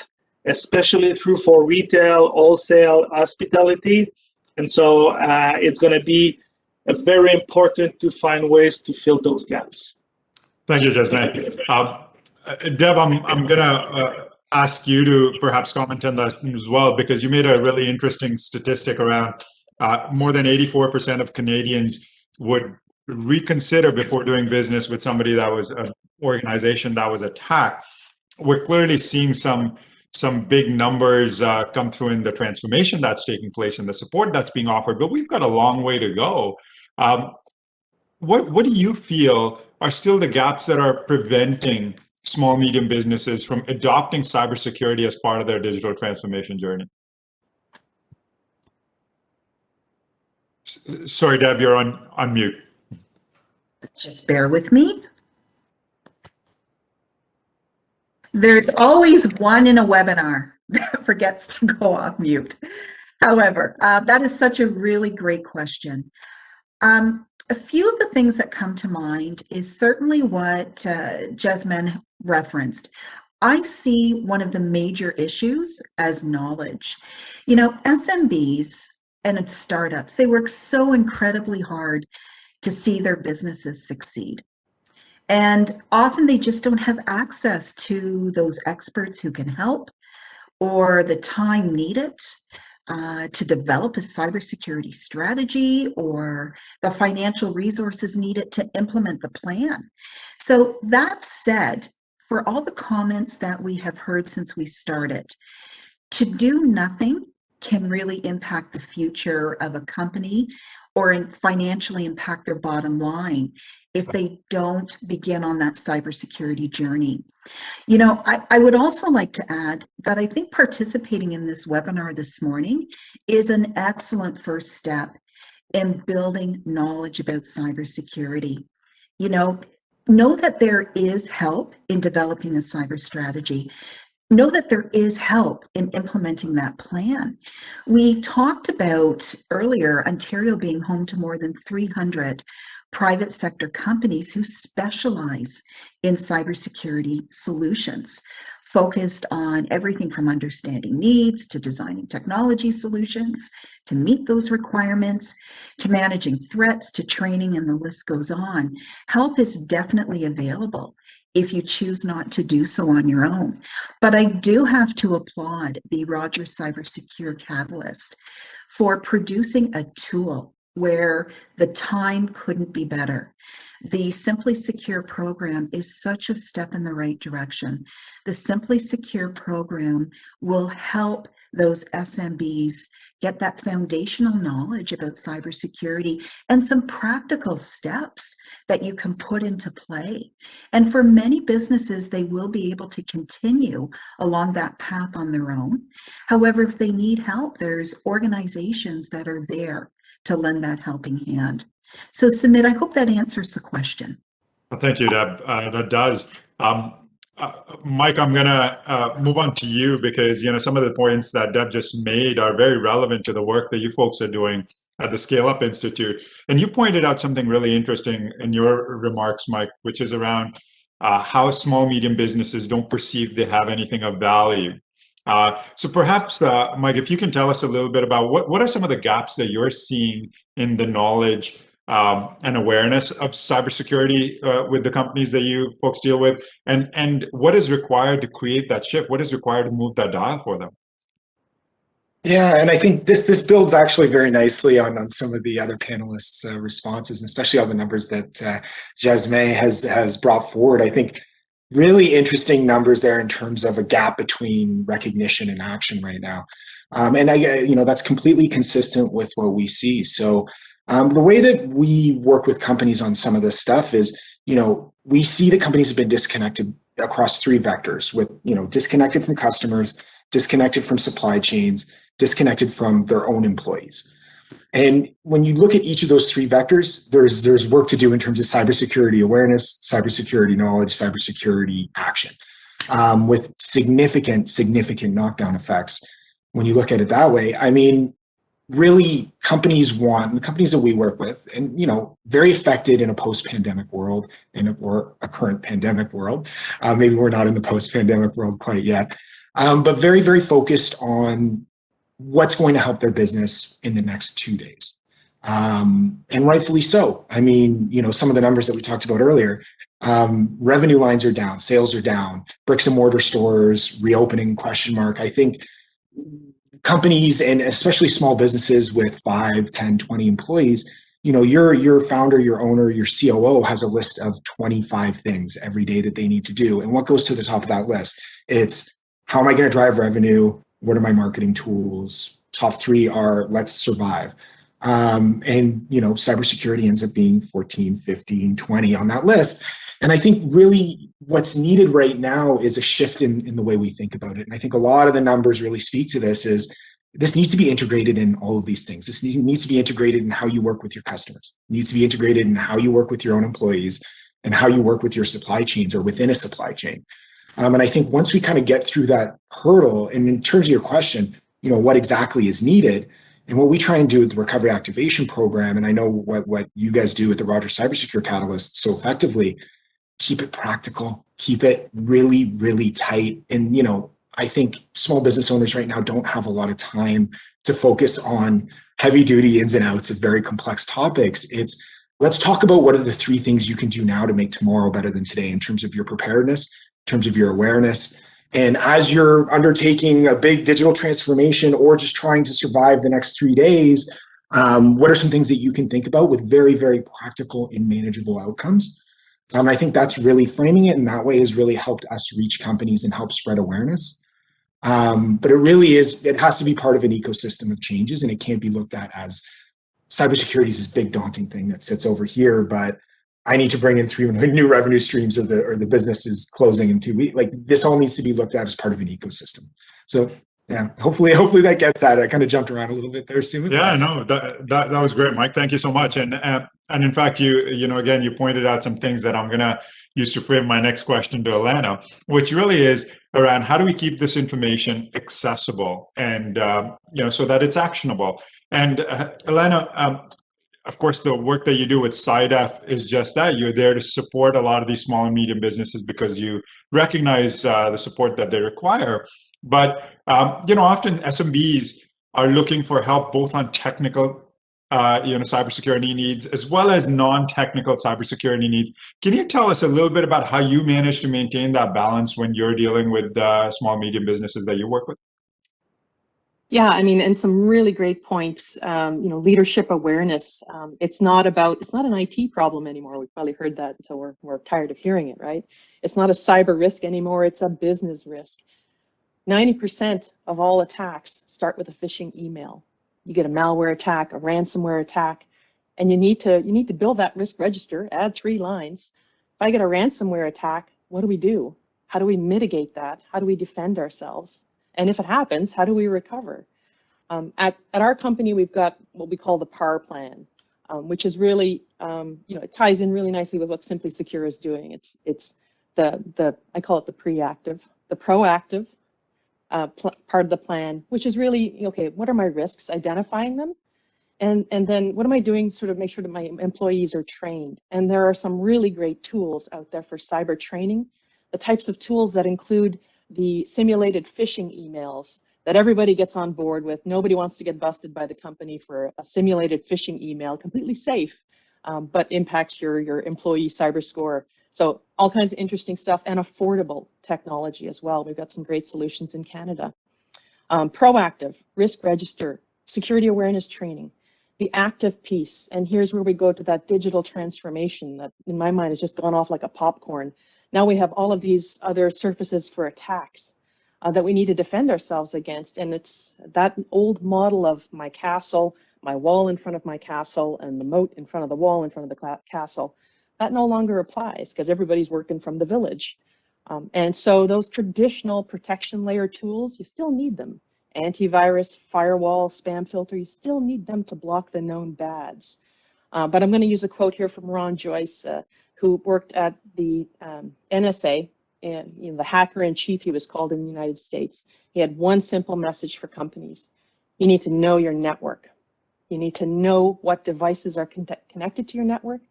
Speaker 9: especially for retail, wholesale, hospitality. And so it's going to be very important to find ways to fill those gaps.
Speaker 1: Thank you, Jasmine. Deb, I'm going to ask you to perhaps comment on that as well, because you made a really interesting statistic around more than 84% of Canadians would reconsider before doing business with somebody that was an organization that was attacked. We're clearly seeing some big numbers come through in the transformation that's taking place and the support that's being offered, but we've got a long way to go. What do you feel are still the gaps that are preventing small, medium businesses from adopting cybersecurity as part of their digital transformation journey? Sorry, Deb, you're on mute.
Speaker 6: Just bear with me. There's always one in a webinar that forgets to go off mute. However, that is such a really great question. A few of the things that come to mind is certainly what Jasmine referenced. I see one of the major issues as knowledge. You know, SMBs and startups, they work so incredibly hard to see their businesses succeed. And often they just don't have access to those experts who can help, or the time needed to develop a cybersecurity strategy, or the financial resources needed to implement the plan. So that said, for all the comments that we have heard since we started, to do nothing can really impact the future of a company or financially impact their bottom line if they don't begin on that cybersecurity journey. You know, I would also like to add that I think participating in this webinar this morning is an excellent first step in building knowledge about cybersecurity. You know that there is help in developing a cyber strategy. Know that there is help in implementing that plan. We talked about earlier Ontario being home to more than 300 private sector companies who specialize in cybersecurity solutions, focused on everything from understanding needs to designing technology solutions to meet those requirements, to managing threats, to training, and the list goes on. Help is definitely available if you choose not to do so on your own. But I do have to applaud the Rogers Cybersecure Catalyst for producing a tool where the time couldn't be better. The Simply Secure program is such a step in the right direction. The Simply Secure program will help those SMBs get that foundational knowledge about cybersecurity and some practical steps that you can put into play. And for many businesses, they will be able to continue along that path on their own. However, if they need help, there's organizations that are there to lend that helping hand. So Sumit, I hope that answers the question.
Speaker 1: Well, thank you, Deb. That does. Mike, I'm going to move on to you because some of the points that Deb just made are very relevant to the work that you folks are doing at the Scale Up Institute. And you pointed out something really interesting in your remarks, Mike, which is around how small, medium businesses don't perceive they have anything of value. So perhaps, Mike, if you can tell us a little bit about what are some of the gaps that you're seeing in the knowledge and awareness of cybersecurity with the companies that you folks deal with, and what is required to create that shift? What is required to move that dial for them?
Speaker 7: Yeah, and I think this builds actually very nicely on some of the other panelists' responses, and especially all the numbers that Jasmine has brought forward. I think really interesting numbers there in terms of a gap between recognition and action right now, and that's completely consistent with what we see. So the way that we work with companies on some of this stuff is, we see that companies have been disconnected across three vectors, with disconnected from customers, disconnected from supply chains, disconnected from their own employees. And when you look at each of those three vectors, there's work to do in terms of cybersecurity awareness, cybersecurity knowledge, cybersecurity action, with significant knockdown effects. when you look at it that way. I mean, really, the companies that we work with, and very affected in a post-pandemic world, or a current pandemic world. Maybe we're not in the post-pandemic world quite yet, but very, very focused on what's going to help their business in the next 2 days. And rightfully so. I mean, some of the numbers that we talked about earlier, revenue lines are down, sales are down, bricks and mortar stores reopening, question mark. I think companies, and especially small businesses with 5, 10, 20 employees, your founder, your owner, your COO has a list of 25 things every day that they need to do. And what goes to the top of that list? It's, how am I going to drive revenue? What are my marketing tools? Top 3 are, let's survive. And cybersecurity ends up being 14, 15, 20 on that list. And I think really what's needed right now is a shift in the way we think about it. And I think a lot of the numbers really speak to this. Is this needs to be integrated in all of these things. This needs to be integrated in how you work with your customers. It needs to be integrated in how you work with your own employees and how you work with your supply chains or within a supply chain. And I think once we kind of get through that hurdle, and in terms of your question, what exactly is needed, and what we try and do with the Recovery Activation Program, and I know what you guys do at the Rogers Cybersecure Catalyst so effectively, keep it practical, keep it really, really tight. And, I think small business owners right now don't have a lot of time to focus on heavy duty ins and outs of very complex topics. It's, let's talk about what are the 3 things you can do now to make tomorrow better than today in terms of your preparedness, in terms of your awareness. And as you're undertaking a big digital transformation or just trying to survive the next 3 days, what are some things that you can think about with very, very practical and manageable outcomes? I think that's really framing it in that way has really helped us reach companies and help spread awareness. But it has to be part of an ecosystem of changes, and it can't be looked at as cybersecurity is this big daunting thing that sits over here, but I need to bring in 3 new revenue streams, or the business is closing in 2 weeks. Like, this all needs to be looked at as part of an ecosystem. So yeah, hopefully that gets at it. I kind of jumped around a little bit there, Sumit.
Speaker 1: Yeah, no, that was great, Mike. Thank you so much. And in fact, you pointed out some things that I'm gonna use to frame my next question to Alana, which really is around how do we keep this information accessible and so that it's actionable. And Alana, of course, the work that you do with CyDef is just that. You're there to support a lot of these small and medium businesses because you recognize the support that they require. But often SMBs are looking for help both on technical, cybersecurity needs as well as non-technical cybersecurity needs. Can you tell us a little bit about how you manage to maintain that balance when you're dealing with small, medium businesses that you work with?
Speaker 8: Yeah, I mean, and some really great points. Leadership awareness. It's not an IT problem anymore. We've probably heard that until we're tired of hearing it, right? It's not a cyber risk anymore. It's a business risk. 90% of all attacks start with a phishing email. You get a malware attack, a ransomware attack, and you need to build that risk register, add 3 lines. If I get a ransomware attack, what do we do? How do we mitigate that? How do we defend ourselves? And if it happens, how do we recover? At our company, we've got what we call the PAR plan, which is really, it ties in really nicely with what Simply Secure is doing. It's I call it the proactive part of the plan, which is really, okay, what are my risks, identifying them, and then what am I doing to sort of make sure that my employees are trained? And there are some really great tools out there for cyber training, the types of tools that include the simulated phishing emails that everybody gets on board with. Nobody wants to get busted by the company for a simulated phishing email, completely safe, but impacts your employee cyber score. So all kinds of interesting stuff, and affordable technology as well. We've got some great solutions in Canada. Proactive, risk register, security awareness training, the active piece. And here's where we go to that digital transformation that in my mind has just gone off like a popcorn. Now we have all of these other surfaces for attacks that we need to defend ourselves against. And it's that old model of my castle, my wall in front of my castle, and the moat in front of the wall in front of the castle. That no longer applies because everybody's working from the village. And so those traditional protection layer tools, you still need them. Antivirus, firewall, spam filter, you still need them to block the known bads. But I'm going to use a quote here from Ron Joyce, who worked at the NSA and the hacker in chief, he was called in the United States. He had one simple message for companies. You need to know your network. You need to know what devices are connected to your network,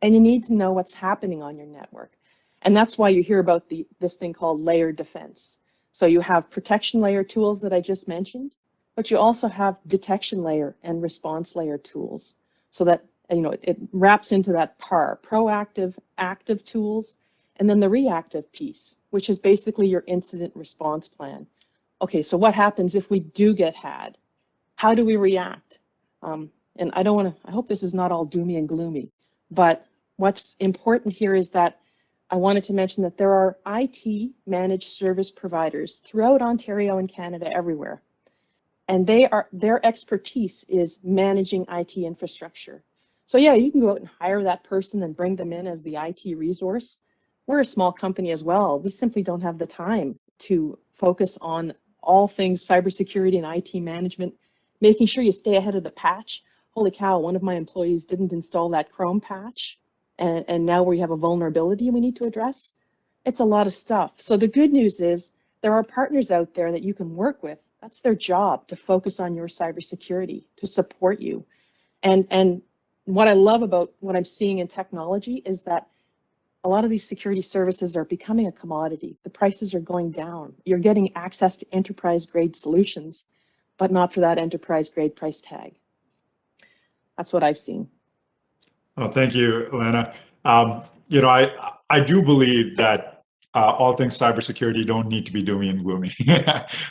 Speaker 8: and you need to know what's happening on your network. And that's why you hear about this thing called layered defense. So you have protection layer tools that I just mentioned, but you also have detection layer and response layer tools, so that it wraps into that PAR, proactive, active tools, and then the reactive piece, which is basically your incident response plan. Okay, so what happens if we do get had? How do we react? And I hope this is not all doomy and gloomy, but what's important here is that I wanted to mention that there are IT managed service providers throughout Ontario and Canada everywhere. And their expertise is managing IT infrastructure. So yeah, you can go out and hire that person and bring them in as the IT resource. We're a small company as well. We simply don't have the time to focus on all things cybersecurity and IT management, making sure you stay ahead of the patch. Holy cow, one of my employees didn't install that Chrome patch, and now we have a vulnerability we need to address. It's a lot of stuff. So the good news is there are partners out there that you can work with. That's their job, to focus on your cybersecurity, to support you. And what I love about what I'm seeing in technology is that a lot of these security services are becoming a commodity. The prices are going down. You're getting access to enterprise grade solutions, but not for that enterprise grade price tag. That's what I've seen.
Speaker 1: Well, thank you, Elena. I do believe that all things cybersecurity don't need to be doomy and gloomy.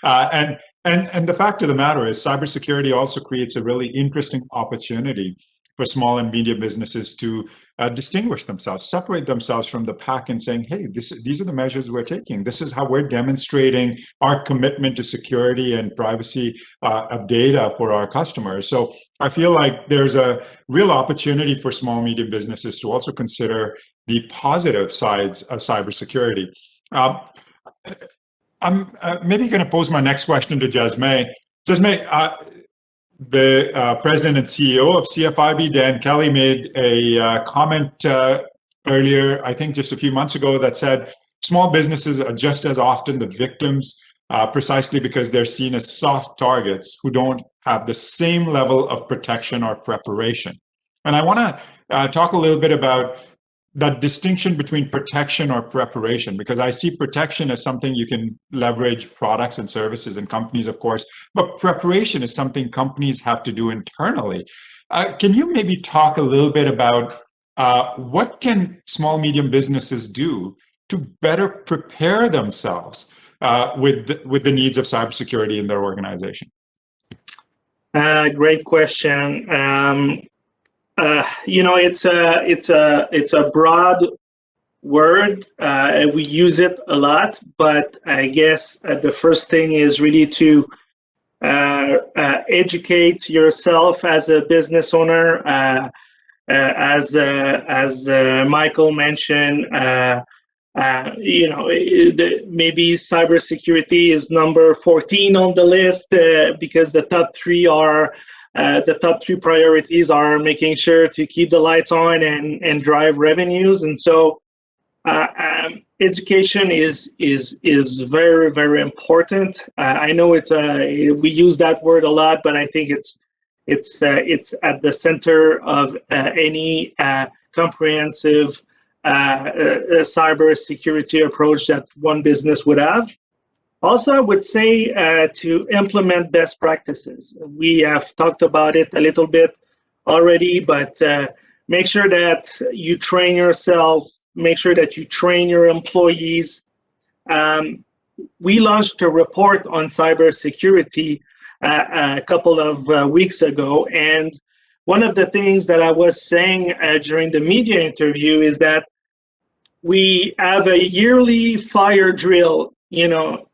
Speaker 1: And the fact of the matter is, cybersecurity also creates a really interesting opportunity for small and medium businesses to distinguish themselves, separate themselves from the pack, and saying, hey, these are the measures we're taking. This is how we're demonstrating our commitment to security and privacy of data for our customers. So I feel like there's a real opportunity for small, medium businesses to also consider the positive sides of cybersecurity. I'm maybe going to pose my next question to Jasmine. Jasmine, the president and CEO of CFIB, Dan Kelly, made a comment earlier, I think just a few months ago, that said small businesses are just as often the victims precisely because they're seen as soft targets who don't have the same level of protection or preparation. And I want to talk a little bit about that distinction between protection or preparation, because I see protection as something you can leverage products and services and companies, of course, but preparation is something companies have to do internally. Can you maybe talk a little bit about what can small, medium businesses do to better prepare themselves with the needs of cybersecurity in their organization?
Speaker 9: Great question. It's a broad word. We use it a lot, but I guess the first thing is really to educate yourself as a business owner. As Michael mentioned, maybe cybersecurity is number 14 on the list because the top three priorities are making sure to keep the lights on and drive revenues. And so education is very, very important. I know we use that word a lot, but I think it's at the center of any comprehensive cybersecurity approach that one business would have. Also, I would say to implement best practices. We have talked about it a little bit already, but make sure that you train yourself, make sure that you train your employees. We launched a report on cybersecurity a couple of weeks ago, and one of the things that I was saying during the media interview is that we have a yearly fire drill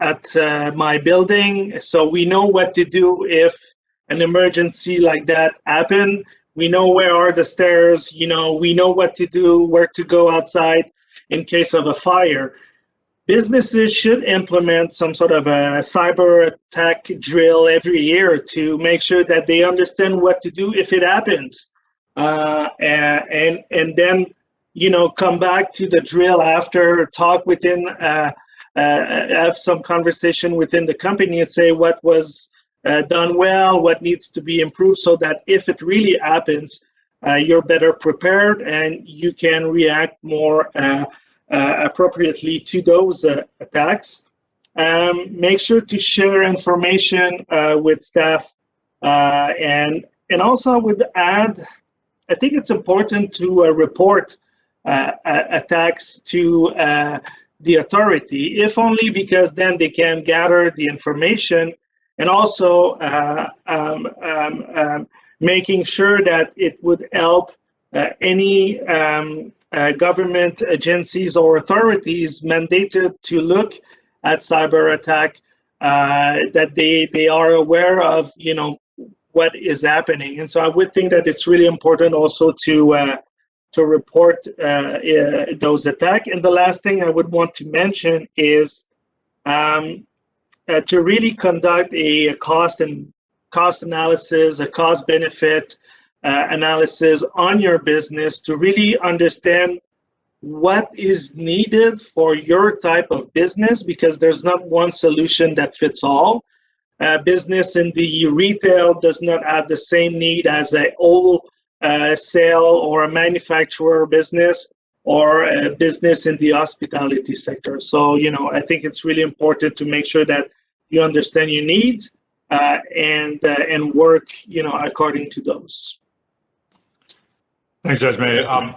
Speaker 9: at my building, so we know what to do if an emergency like that happen. We know where are the stairs, we know what to do, where to go outside in case of a fire. Businesses should implement some sort of a cyber attack drill every year to make sure that they understand what to do if it happens. And then come back to the drill after, talk within, have some conversation within the company and say what was done well, what needs to be improved, so that if it really happens, you're better prepared and you can react more appropriately to those attacks. Make sure to share information with staff, and also I would add, I think it's important to report attacks to the authority, if only because then they can gather the information, and also making sure that it would help any government agencies or authorities mandated to look at cyber attack, that they are aware of what is happening. And so I would think that it's really important also to report those attacks. And the last thing I would want to mention is to really conduct a cost analysis, a cost benefit analysis on your business, to really understand what is needed for your type of business, because there's not one solution that fits all. Business in the retail does not have the same need as a wholesale or a manufacturer business, or a business in the hospitality sector. So, I think it's really important to make sure that you understand your needs and work, according to those.
Speaker 1: Thanks, Esme.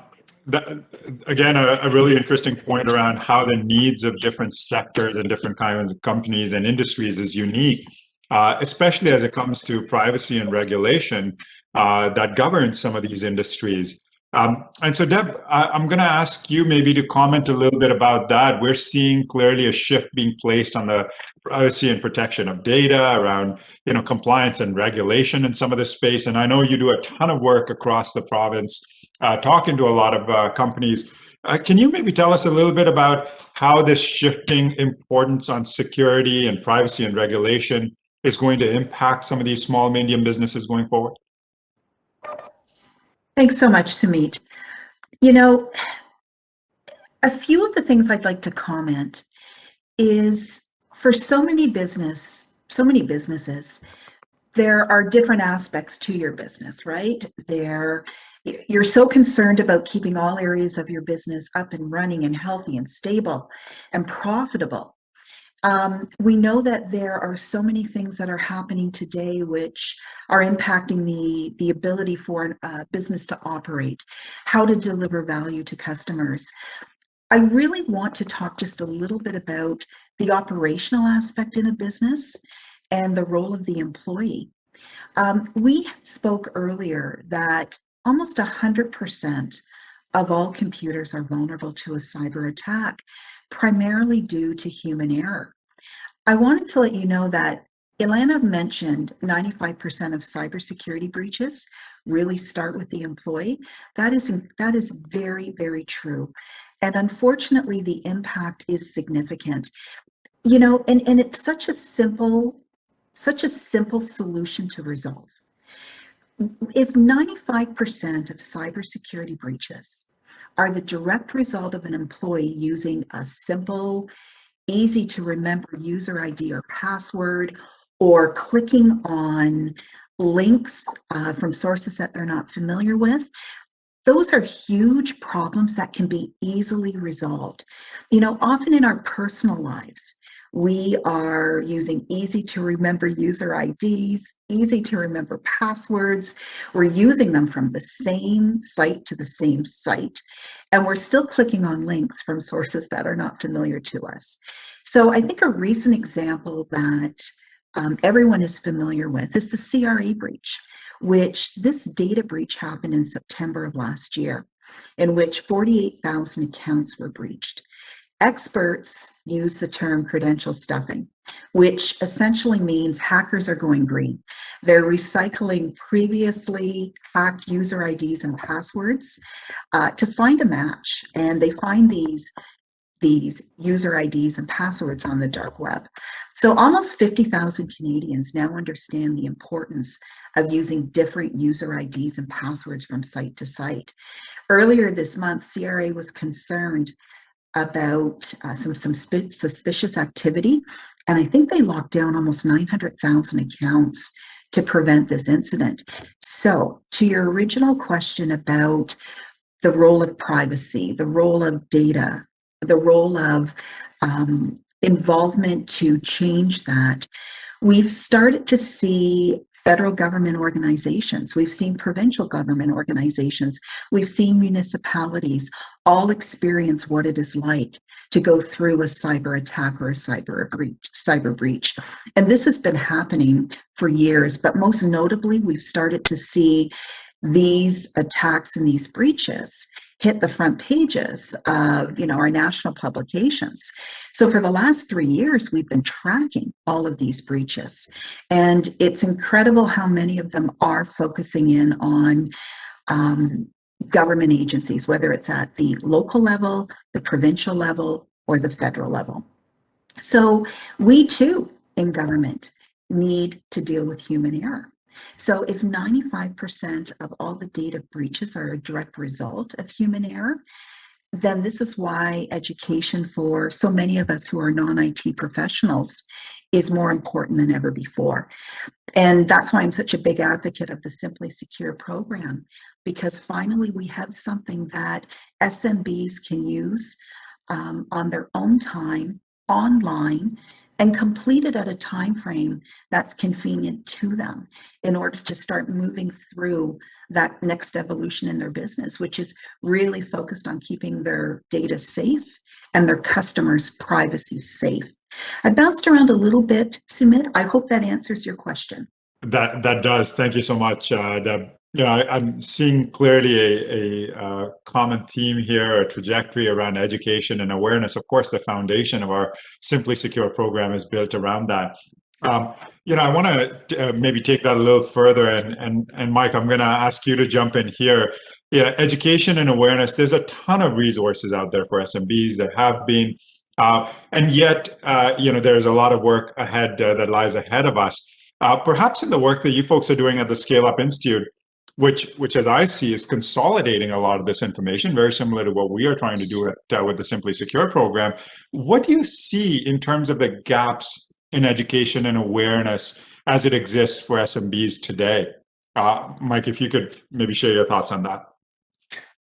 Speaker 1: Again, a really interesting point around how the needs of different sectors and different kinds of companies and industries is unique, especially as it comes to privacy and regulation that governs some of these industries. And so, Deb, I'm going to ask you maybe to comment a little bit about that. We're seeing clearly a shift being placed on the privacy and protection of data around, compliance and regulation in some of this space. And I know you do a ton of work across the province, talking to a lot of companies. Can you maybe tell us a little bit about how this shifting importance on security and privacy and regulation is going to impact some of these small, medium businesses going forward?
Speaker 6: Thanks so much, Sumit. A few of the things I'd like to comment is, for so many businesses, there are different aspects to your business, right? You're so concerned about keeping all areas of your business up and running and healthy and stable and profitable. We know that there are so many things that are happening today which are impacting the ability for a business to operate, how to deliver value to customers. I really want to talk just a little bit about the operational aspect in a business and the role of the employee. We spoke earlier that almost 100% of all computers are vulnerable to a cyber attack, primarily due to human error. I wanted to let you know that Ilana mentioned 95% of cybersecurity breaches really start with the employee. That is very, very true. And unfortunately, the impact is significant. And it's such a simple solution to resolve. If 95% of cybersecurity breaches are the direct result of an employee using a simple, easy to remember user ID or password, or clicking on links from sources that they're not familiar with, those are huge problems that can be easily resolved. Often in our personal lives, we are using easy to remember user IDs, easy to remember passwords. We're using them from the same site to the same site, and we're still clicking on links from sources that are not familiar to us. So I think a recent example that everyone is familiar with is the CRA breach, which this data breach happened in September of last year, in which 48,000 accounts were breached. Experts use the term credential stuffing, which essentially means hackers are going green. They're recycling previously hacked user IDs and passwords to find a match, and they find these these user IDs and passwords on the dark web. So almost 50,000 Canadians now understand the importance of using different user IDs and passwords from site to site. Earlier this month, CRA was concerned about some suspicious activity, and I think they locked down almost 900,000 accounts to prevent this incident. So to your original question about the role of privacy, the role of data, the role of involvement to change that, we've started to see federal government organizations, we've seen provincial government organizations, we've seen municipalities all experience what it is like to go through a cyber attack or a cyber breach. And this has been happening for years, but most notably, we've started to see these attacks and these breaches hit the front pages of our national publications. So for the last 3 years, we've been tracking all of these breaches. And it's incredible how many of them are focusing in on government agencies, whether it's at the local level, the provincial level, or the federal level. So we too, in government, need to deal with human error. So if 95% of all the data breaches are a direct result of human error, then this is why education for so many of us who are non-IT professionals is more important than ever before. And that's why I'm such a big advocate of the Simply Secure program, because finally we have something that SMBs can use on their own time, online, and complete it at a time frame that's convenient to them in order to start moving through that next evolution in their business, which is really focused on keeping their data safe and their customers' privacy safe. I bounced around a little bit, Sumit. I hope that answers your question.
Speaker 1: That does. Thank you so much, Deb. I'm seeing clearly a common theme here, a trajectory around education and awareness. Of course, the foundation of our Simply Secure program is built around that. I want to maybe take that a little further, and Mike, I'm going to ask you to jump in here. Yeah, education and awareness. There's a ton of resources out there for SMBs. There have been, and yet, there's a lot of work ahead that lies ahead of us. Perhaps in the work that you folks are doing at the Scale Up Institute, which as I see is consolidating a lot of this information, very similar to what we are trying to do with the Simply Secure program. What do you see in terms of the gaps in education and awareness as it exists for SMBs today? Mike, if you could maybe share your thoughts on that.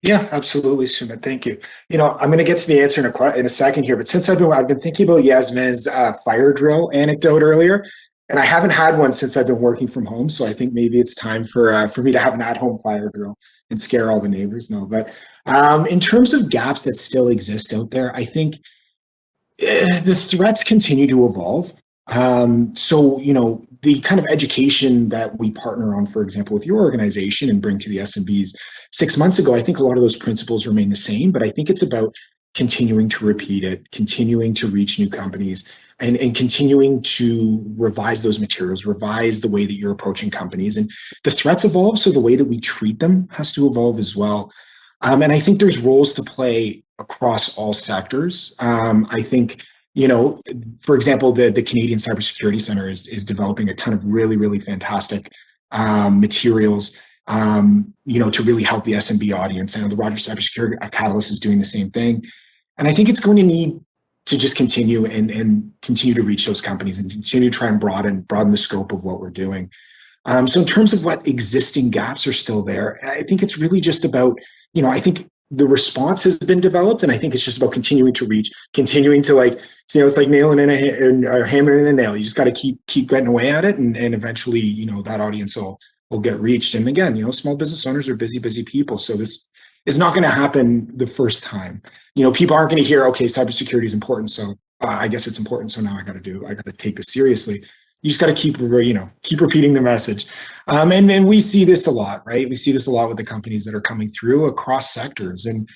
Speaker 7: Yeah, absolutely, Sumit. Thank you. I'm going to get to the answer in a second here, but since I've been thinking about Yasmin's fire drill anecdote earlier, and I haven't had one since I've been working from home, so I think maybe it's time for me to have an at-home fire drill and scare all the neighbors. No, but in terms of gaps that still exist out there, I think the threats continue to evolve. So the kind of education that we partner on, for example, with your organization and bring to the SMBs 6 months ago, I think a lot of those principles remain the same, but I think it's about continuing to repeat it, continuing to reach new companies, and continuing to revise those materials, revise the way that you're approaching companies. And the threats evolve, so the way that we treat them has to evolve as well. And I think there's roles to play across all sectors. I think, for example, the Canadian Cybersecurity Center is developing a ton of really, really fantastic materials, to really help the SMB audience. And the Rogers Cybersecure Catalyst is doing the same thing. And I think it's going to need to just continue and continue to reach those companies and continue to try and broaden the scope of what we're doing. So in terms of what existing gaps are still there, I think it's really just about, I think the response has been developed, and I think it's just about continuing to reach, continuing to it's like nailing in or hammering in a nail. You just got to keep getting away at it, and eventually, that audience will get reached. And again, small business owners are busy people, so this is not going to happen the first time. People aren't going to hear, okay, cybersecurity is important, so I guess it's important, so now I got to take this seriously. You just got to keep repeating the message. And we see this a lot, right? We see this a lot with the companies that are coming through across sectors, and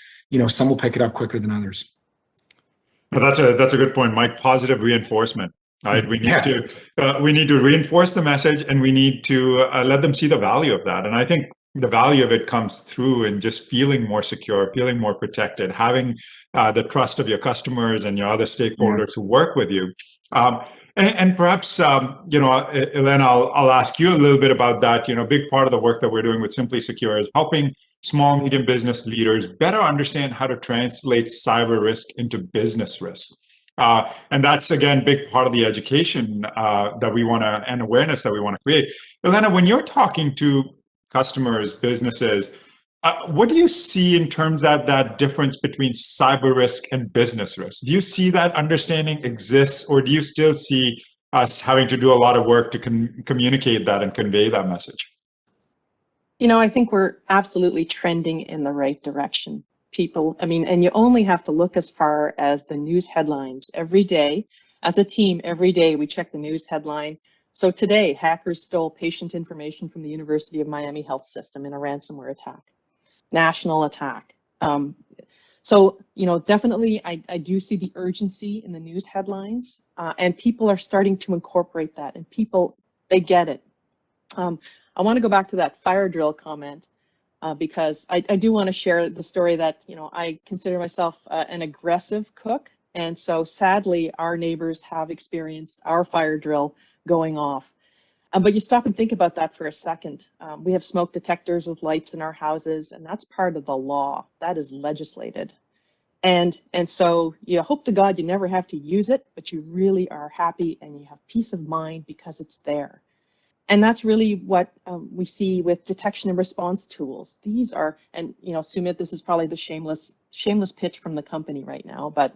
Speaker 7: some will pick it up quicker than others.
Speaker 1: Well, that's a good point, Mike. Positive reinforcement, right? We need to reinforce the message, and we need to let them see the value of that. And I think the value of it comes through in just feeling more secure, feeling more protected, having the trust of your customers and your other stakeholders who work with you. And perhaps, Elena, I'll ask you a little bit about that. A big part of the work that we're doing with Simply Secure is helping small, medium business leaders better understand how to translate cyber risk into business risk. And that's, again, big part of the education that we want to, and awareness that we want to create. Elena, when you're talking to customers, businesses, what do you see in terms of that difference between cyber risk and business risk? Do you see that understanding exists, or do you still see us having to do a lot of work to communicate that and convey that message?
Speaker 8: I think we're absolutely trending in the right direction. People, and you only have to look as far as the news headlines every day. As a team, every day we check the news headline. So today, hackers stole patient information from the University of Miami Health System in a ransomware attack, national attack. So, definitely I do see the urgency in the news headlines, and people are starting to incorporate that, and people, they get it. I want to go back to that fire drill comment because I do want to share the story that, I consider myself an aggressive cook. And so sadly, our neighbors have experienced our fire drill going off. But you stop and think about that for a second. We have smoke detectors with lights in our houses, and that's part of the law. That is legislated. And so you hope to God you never have to use it, but you really are happy and you have peace of mind because it's there. And that's really what we see with detection and response tools. These are, and Sumit, this is probably the shameless pitch from the company right now, but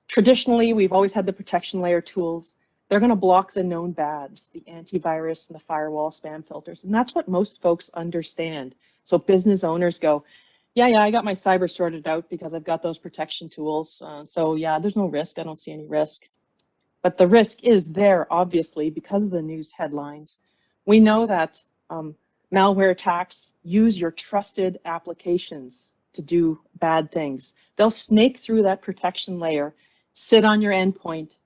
Speaker 8: traditionally we've always had the protection layer tools. They're going to block the known bads, the antivirus and the firewall spam filters. And that's what most folks understand. So business owners go, yeah, I got my cyber sorted out because I've got those protection tools. So yeah, there's no risk. I don't see any risk. But the risk is there, obviously, because of the news headlines. We know that malware attacks use your trusted applications to do bad things. They'll snake through that protection layer, sit on your endpoint,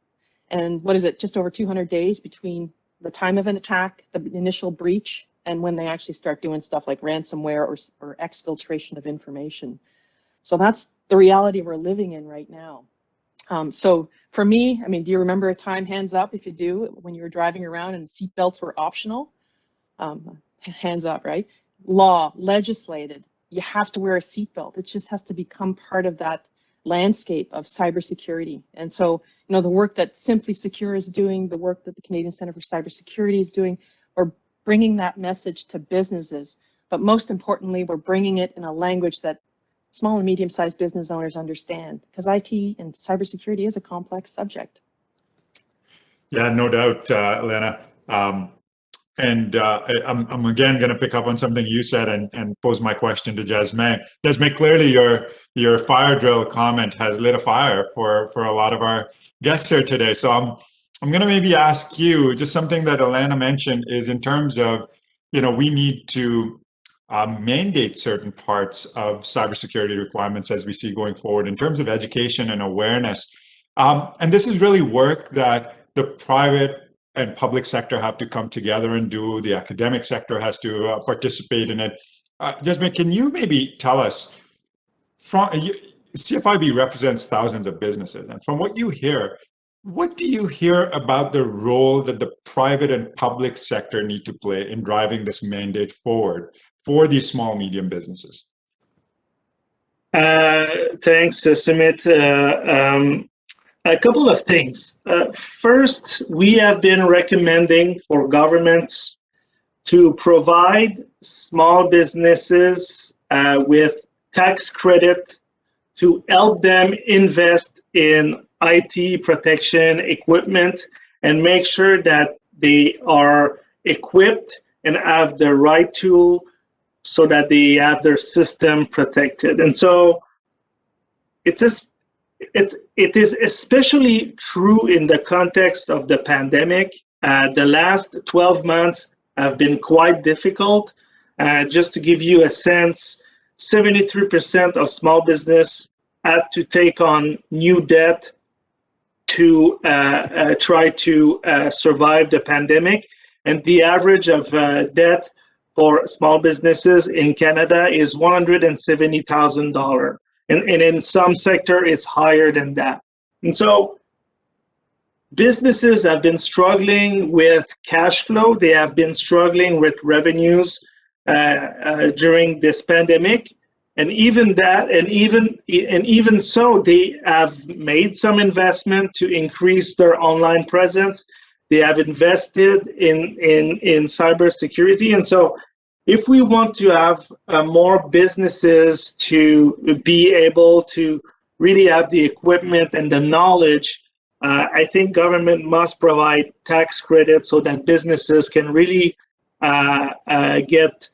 Speaker 8: and what is it, just over 200 days between the time of an attack, the initial breach, and when they actually start doing stuff like ransomware or exfiltration of information. So that's the reality we're living in right now. So for me, do you remember a time, hands up if you do, when you were driving around and seatbelts were optional? Hands up, right? Law, legislated, you have to wear a seatbelt. It just has to become part of that landscape of cybersecurity. And so, the work that Simply Secure is doing, the work that the Canadian Centre for Cybersecurity is doing, we're bringing that message to businesses. But most importantly, we're bringing it in a language that small and medium-sized business owners understand, because IT and cybersecurity is a complex subject.
Speaker 1: Yeah, no doubt, Elena. And I'm again going to pick up on something you said and pose my question to Jasmine. Jasmine, clearly your fire drill comment has lit a fire for a lot of our guests here today. So I'm going to maybe ask you just something that Elena mentioned is in terms of, we need to mandate certain parts of cybersecurity requirements as we see going forward in terms of education and awareness. And this is really work that the private and public sector have to come together and do. The academic sector has to participate in it. Jasmine, can you maybe tell us, CFIB represents thousands of businesses, and from what you hear, what do you hear about the role that the private and public sector need to play in driving this mandate forward for these small, medium businesses?
Speaker 9: Thanks, Sumit. A couple of things. First, we have been recommending for governments to provide small businesses with tax credit to help them invest in IT protection equipment and make sure that they are equipped and have the right tool so that they have their system protected. And so it is especially true in the context of the pandemic. The last 12 months have been quite difficult. Just to give you a sense, 73% of small business had to take on new debt to try to survive the pandemic. And the average of debt for small businesses in Canada is $170,000. And in some sector, it's higher than that. And so businesses have been struggling with cash flow. They have been struggling with revenues during this pandemic. And even that, and even so, they have made some investment to increase their online presence. They have invested in cybersecurity. And so if we want to have more businesses to be able to really have the equipment and the knowledge, I think government must provide tax credits so that businesses can really get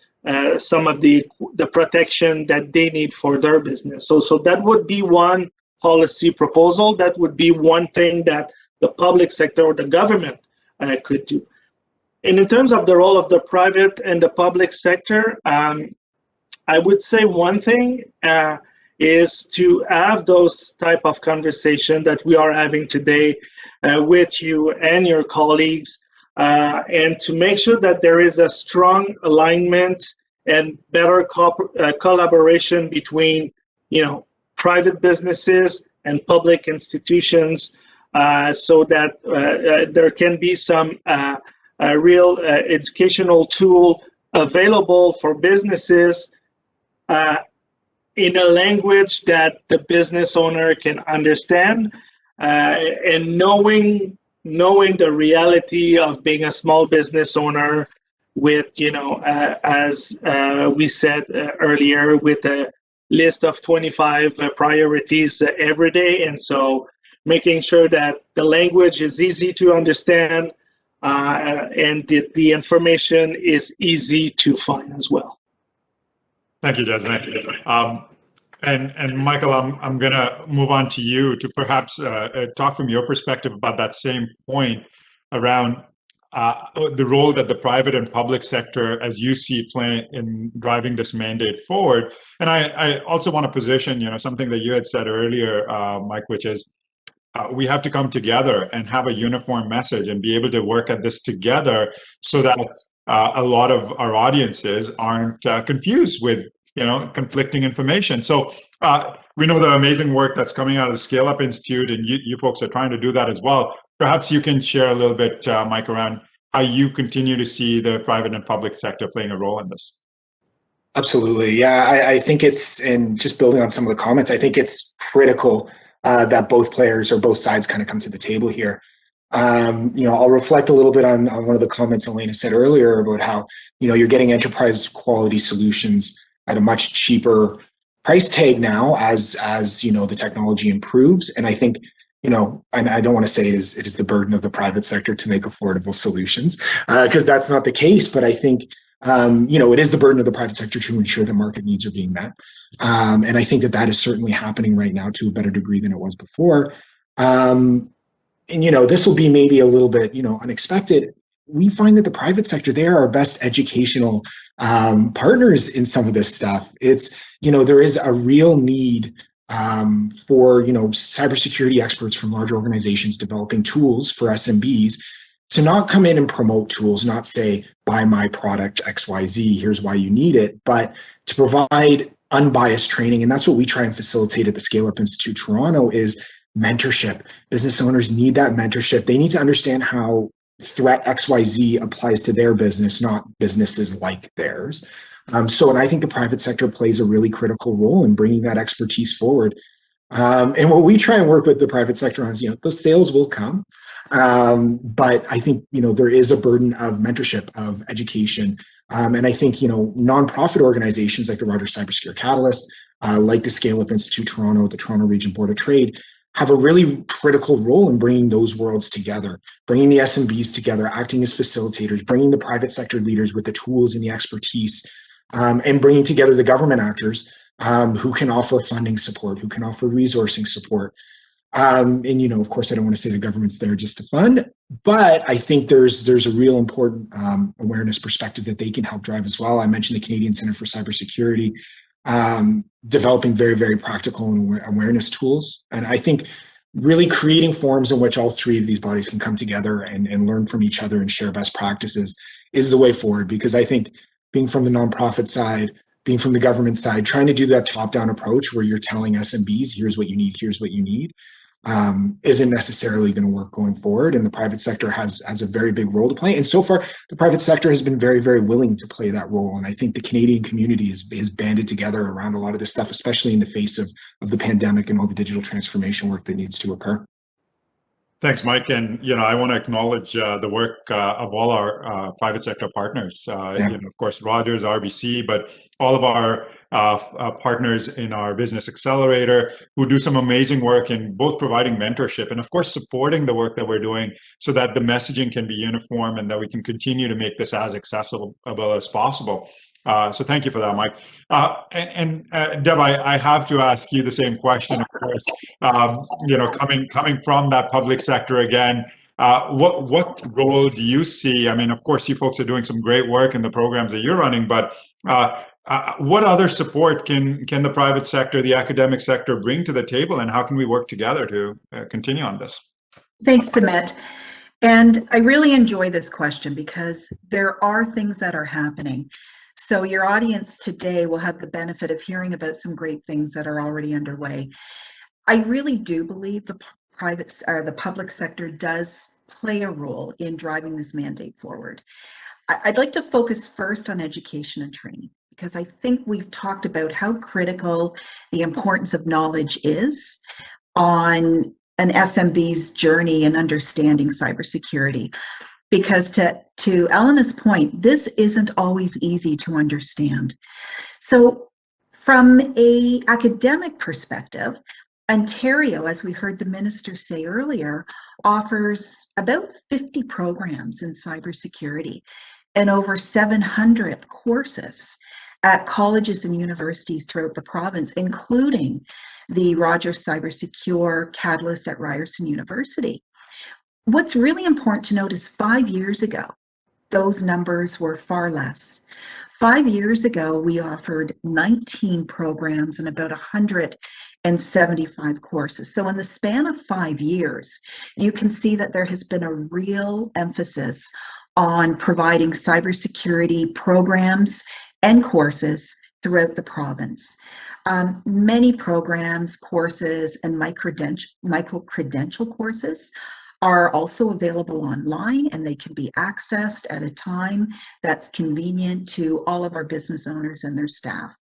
Speaker 9: some of the protection that they need for their business. So that would be one policy proposal. That would be one thing that the public sector or the government could do. And in terms of the role of the private and the public sector, I would say one thing is to have those type of conversation that we are having today with you and your colleagues, and to make sure that there is a strong alignment and better collaboration between, private businesses and public institutions, so that there can be some real educational tool available for businesses in a language that the business owner can understand, and knowing the reality of being a small business owner with, as we said earlier, with a list of 25 priorities every day. And so making sure that the language is easy to understand, and the information is easy to find as well.
Speaker 1: Thank you, Jasmine. And Michael, I'm going to move on to you to perhaps talk from your perspective about that same point around the role that the private and public sector, as you see, play in driving this mandate forward. And I also want to position, something that you had said earlier, Mike, which is we have to come together and have a uniform message and be able to work at this together so that a lot of our audiences aren't confused with conflicting information. So we know the amazing work that's coming out of the Scale Up Institute, and you folks are trying to do that as well. Perhaps you can share a little bit, Mike, around how you continue to see the private and public sector playing a role in this.
Speaker 7: Absolutely. Yeah, I think it's, and just building on some of the comments, I think it's critical that both players or both sides kind of come to the table here. I'll reflect a little bit on one of the comments Elena said earlier about how, you're getting enterprise quality solutions at a much cheaper price tag now as the technology improves. And I think, and I don't want to say it is the burden of the private sector to make affordable solutions, because that's not the case. But I think, it is the burden of the private sector to ensure that market needs are being met. And I think that is certainly happening right now to a better degree than it was before. And, this will be maybe a little bit, unexpected. We find that the private sector, they are our best educational partners in some of this stuff. It's, there is a real need for, cybersecurity experts from large organizations developing tools for SMBs to not come in and promote tools, not say, buy my product XYZ, here's why you need it, but to provide unbiased training. And that's what we try and facilitate at the Scale Up Institute Toronto is mentorship. Business owners need that mentorship. They need to understand how threat XYZ applies to their business, not businesses like theirs. And I think the private sector plays a really critical role in bringing that expertise forward. And what we try and work with the private sector on is, the sales will come. But I think, there is a burden of mentorship, of education. And I think, nonprofit organizations like the Rogers Cybersecure Catalyst, like the Scale Up Institute Toronto, the Toronto Region Board of Trade, have a really critical role in bringing those worlds together, bringing the SMBs together, acting as facilitators, bringing the private sector leaders with the tools and the expertise, and bringing together the government actors who can offer funding support, who can offer resourcing support. And, of course, I don't want to say the government's there just to fund, but I think there's a real important awareness perspective that they can help drive as well. I mentioned the Canadian Center for Cybersecurity, developing very, very practical awareness tools. And I think really creating forums in which all three of these bodies can come together and learn from each other and share best practices is the way forward, because I think being from the nonprofit side, being from the government side, trying to do that top-down approach where you're telling SMBs, here's what you need, isn't necessarily going to work going forward. And the private sector has a very big role to play. And so far, the private sector has been very, very willing to play that role. And I think the Canadian community is banded together around a lot of this stuff, especially in the face of the pandemic and all the digital transformation work that needs to occur.
Speaker 1: Thanks, Mike. And, I want to acknowledge the work of all our private sector partners, of course, Rogers, RBC, but all of our partners in our business accelerator who do some amazing work in both providing mentorship and, of course, supporting the work that we're doing so that the messaging can be uniform and that we can continue to make this as accessible as possible. So thank you for that, Mike. And Deb, I have to ask you the same question, of course. Coming from that public sector again, what role do you see? I mean, of course, you folks are doing some great work in the programs that you're running, but what other support can the private sector, the academic sector bring to the table, and how can we work together to continue on this?
Speaker 6: Thanks, Sumit. And I really enjoy this question because there are things that are happening. So your audience today will have the benefit of hearing about some great things that are already underway. I really do believe the public sector does play a role in driving this mandate forward. I'd like to focus first on education and training, because I think we've talked about how critical the importance of knowledge is on an SMB's journey in understanding cybersecurity. Because to Elena's point, this isn't always easy to understand. So from an academic perspective, Ontario, as we heard the minister say earlier, offers about 50 programs in cybersecurity and over 700 courses at colleges and universities throughout the province, including the Rogers Cybersecure Catalyst at Ryerson University. What's really important to note is 5 years ago, those numbers were far less. 5 years ago, we offered 19 programs and about 175 courses. So in the span of 5 years, you can see that there has been a real emphasis on providing cybersecurity programs and courses throughout the province. Many programs, courses, and micro-credential courses are also available online, and they can be accessed at a time that's convenient to all of our business owners and their staff.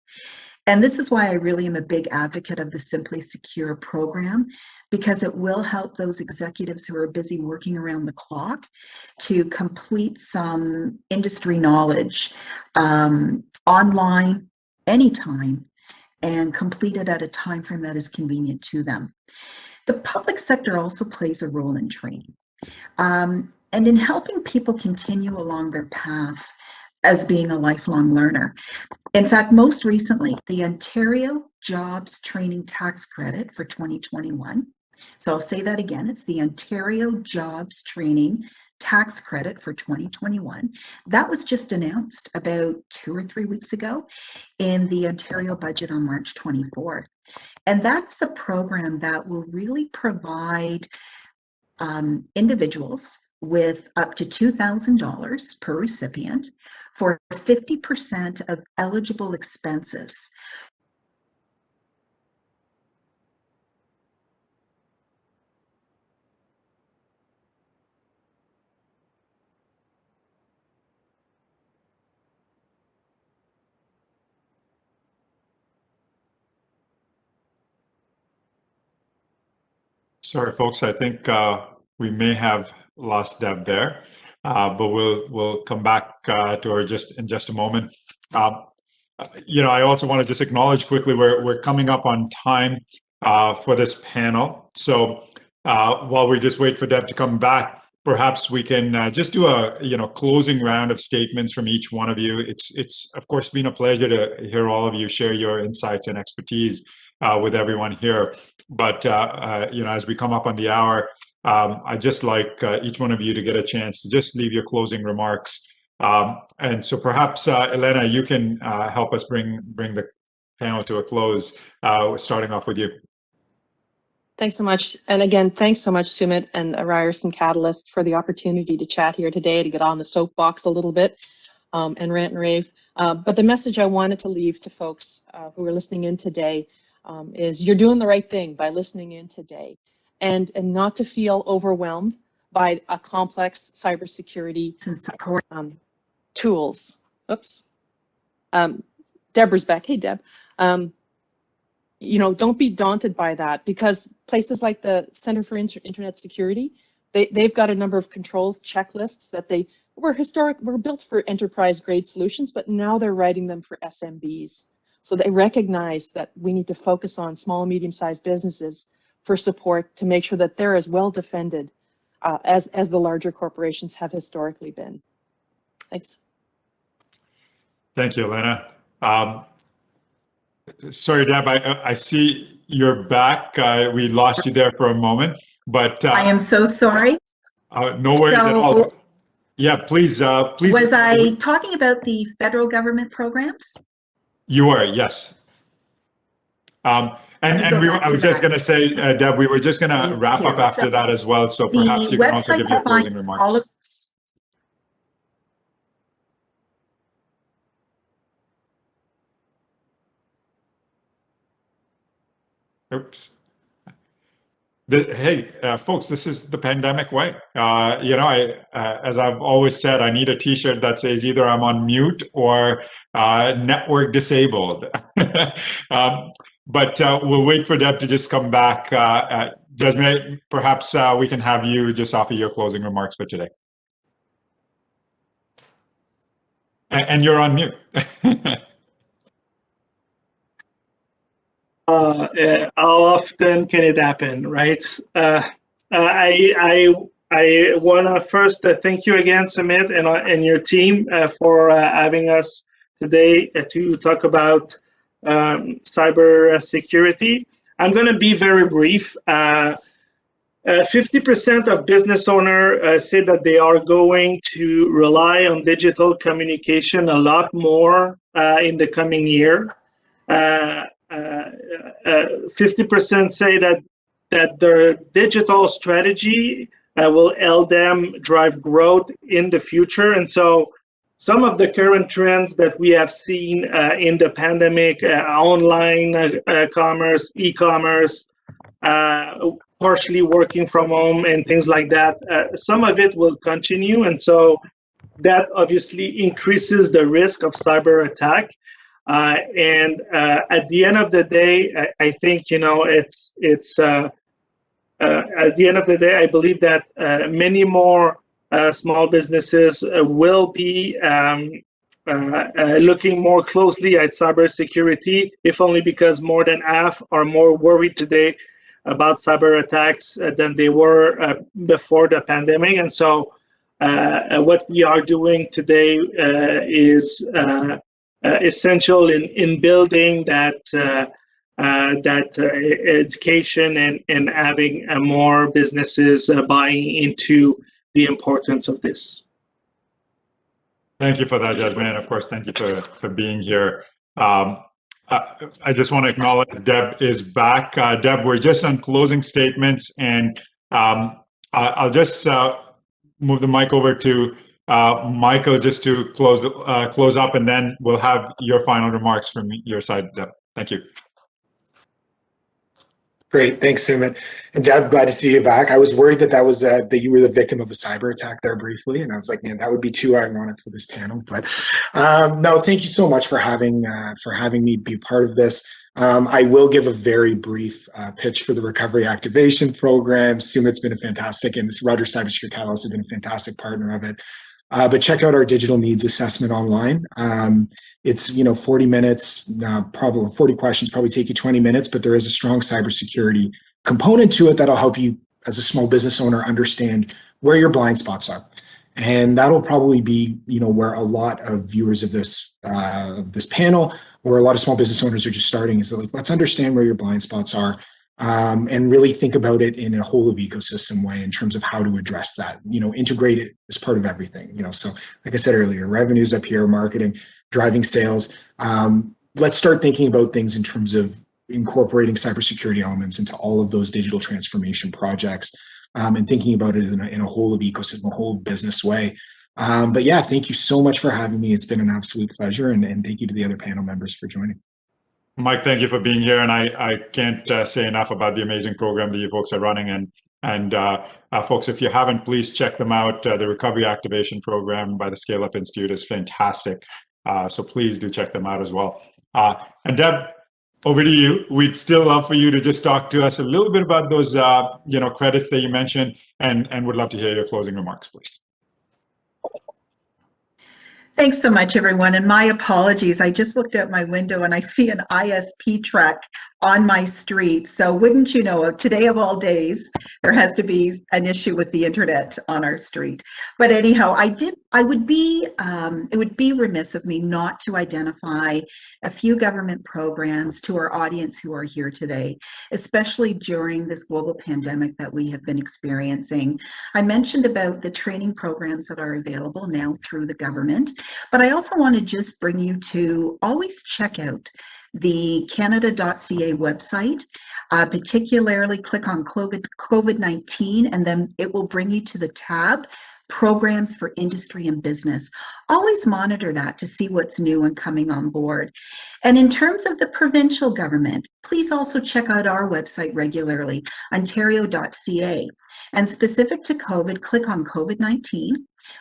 Speaker 6: And this is why I really am a big advocate of the Simply Secure program, because it will help those executives who are busy working around the clock to complete some industry knowledge online, anytime, and complete it at a time frame that is convenient to them. The public sector also plays a role in training and in helping people continue along their path as being a lifelong learner. In fact, most recently, the Ontario Jobs Training Tax Credit for 2021. So I'll say that again, it's the Ontario Jobs Training Tax Credit for 2021. That was just announced about 2 or 3 weeks ago in the Ontario budget on March 24th. And that's a program that will really provide individuals with up to $2,000 per recipient for 50% of eligible expenses.
Speaker 1: Sorry, folks, I think we may have lost Deb there, but we'll come back to her in just a moment. I also want to just acknowledge quickly we're coming up on time for this panel. So while we just wait for Deb to come back, perhaps we can just do a closing round of statements from each one of you. It's of course been a pleasure to hear all of you share your insights and expertise with everyone here. But as we come up on the hour, I'd just like each one of you to get a chance to just leave your closing remarks. And so perhaps, Elena, you can help us bring the panel to a close, starting off with you.
Speaker 8: Thanks so much. And again, thanks so much, Sumit and Ryerson Catalyst, for the opportunity to chat here today, to get on the soapbox a little bit. and rant and rave. But the message I wanted to leave to folks who are listening in today is you're doing the right thing by listening in today, and not to feel overwhelmed by a complex cybersecurity tools. Oops. Deborah's back. Hey, Deb. You know, don't be daunted by that, because places like the Center for Internet Security, they've got a number of controls, checklists that were built for enterprise grade solutions, but now they're writing them for SMBs. So they recognize that we need to focus on small and medium-sized businesses for support to make sure that they're as well defended as the larger corporations have historically been. Thanks.
Speaker 1: Thank you, Elena. Sorry, Deb, I see you're back. We lost you there for a moment, but
Speaker 6: I am so sorry.
Speaker 1: no worries at all. Yeah, please.
Speaker 6: Was I talking about the federal government programs?
Speaker 1: You were, yes. I was just going to say, Deb, we were just going to wrap up after that as well. So perhaps you can also give your closing remarks. Oops. Hey, folks, this is the pandemic way. You know, as I've always said, I need a T-shirt that says either I'm on mute or network disabled. But we'll wait for Deb to just come back. Jasmine, perhaps we can have you just offer your closing remarks for today. And you're on mute.
Speaker 9: How often can it happen, right? I want to first thank you again, Sumit, and your team for having us today to talk about cyber security. I'm going to be very brief. 50% of business owners say that they are going to rely on digital communication a lot more in the coming year. 50% say that their digital strategy will help them drive growth in the future. And so some of the current trends that we have seen in the pandemic, online commerce, e-commerce, partially working from home and things like that, some of it will continue. And so that obviously increases the risk of cyber attack. And at the end of the day, I think, you know, at the end of the day, I believe that many more small businesses will be looking more closely at cybersecurity, if only because more than half are more worried today about cyber attacks than they were before the pandemic. And so what we are doing today is essential in building that education and having more businesses buying into the importance of this.
Speaker 1: Thank you for that, Jasmine, and of course, thank you for being here. I just want to acknowledge Deb is back. Deb, we're just on closing statements, and I'll just move the mic over to Michael just to close up, and then we'll have your final remarks from your side, Deb. Thank you.
Speaker 7: Great, thanks, Sumit. And Deb, glad to see you back. I was worried that was that you were the victim of a cyber attack there briefly, and I was like, man, that would be too ironic for this panel. But no, thank you so much for having me be part of this. I will give a very brief pitch for the Recovery Activation Program. Sumit's been a fantastic, and this Rogers Cybersecure Catalyst has been a fantastic partner of it. But check out our digital needs assessment online. It's 40 minutes, probably 40 questions, probably take you 20 minutes, but there is a strong cybersecurity component to it that'll help you as a small business owner understand where your blind spots are. And that'll probably be, where a lot of viewers of this panel, or a lot of small business owners are just starting, is like, let's understand where your blind spots are. And really think about it in a whole of ecosystem way in terms of how to address that, integrate it as part of everything, so like I said earlier, revenues up here, marketing, driving sales. Let's start thinking about things in terms of incorporating cybersecurity elements into all of those digital transformation projects, and thinking about it in a whole of ecosystem, a whole business way. But yeah, thank you so much for having me. It's been an absolute pleasure, and thank you to the other panel members for joining.
Speaker 1: Mike, thank you for being here, and I can't say enough about the amazing program that you folks are running. And folks, if you haven't, please check them out. The Recovery Activation Program by the Scale Up Institute is fantastic. So please do check them out as well. And Deb, over to you. We'd still love for you to just talk to us a little bit about those credits that you mentioned, and would love to hear your closing remarks, please.
Speaker 6: Thanks so much, everyone. And my apologies. I just looked out my window and I see an ISP truck on my street. So wouldn't you know, today of all days, there has to be an issue with the internet on our street. But anyhow, it would be remiss of me not to identify a few government programs to our audience who are here today, especially during this global pandemic that we have been experiencing. I mentioned about the training programs that are available now through the government, but I also want to just bring you to always check out the Canada.ca website, particularly click on COVID-19, and then it will bring you to the tab Programs for Industry and Business. Always monitor that to see what's new and coming on board. And in terms of the provincial government, please also check out our website regularly, Ontario.ca. And specific to COVID, click on COVID-19,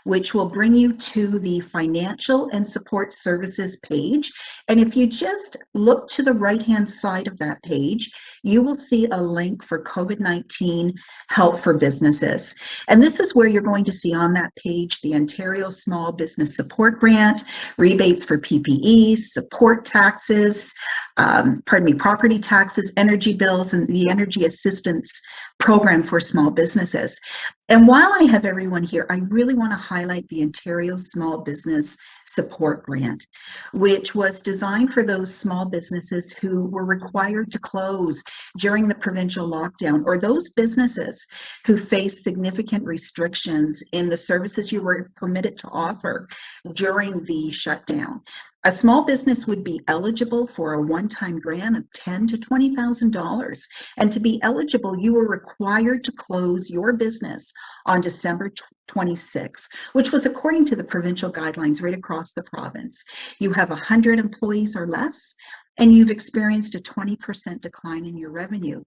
Speaker 6: which will bring you to the Financial and Support Services page. And if you just look to the right-hand side of that page, you will see a link for COVID-19 Help for Businesses. And this is where you're going to see on that page the Ontario Small Business Support Grant, rebates for PPEs, support taxes, property taxes, energy bills, and the energy assistance program for small businesses. And while I have everyone here, I really want to highlight the Ontario Small Business Support Grant, which was designed for those small businesses who were required to close during the provincial lockdown, or those businesses who faced significant restrictions in the services you were permitted to offer during the shutdown. A small business would be eligible for a one-time grant of $10,000 to $20,000. And to be eligible, you were required to close your business on December 26, which was according to the provincial guidelines right across the province. You have 100 employees or less, and you've experienced a 20% decline in your revenue.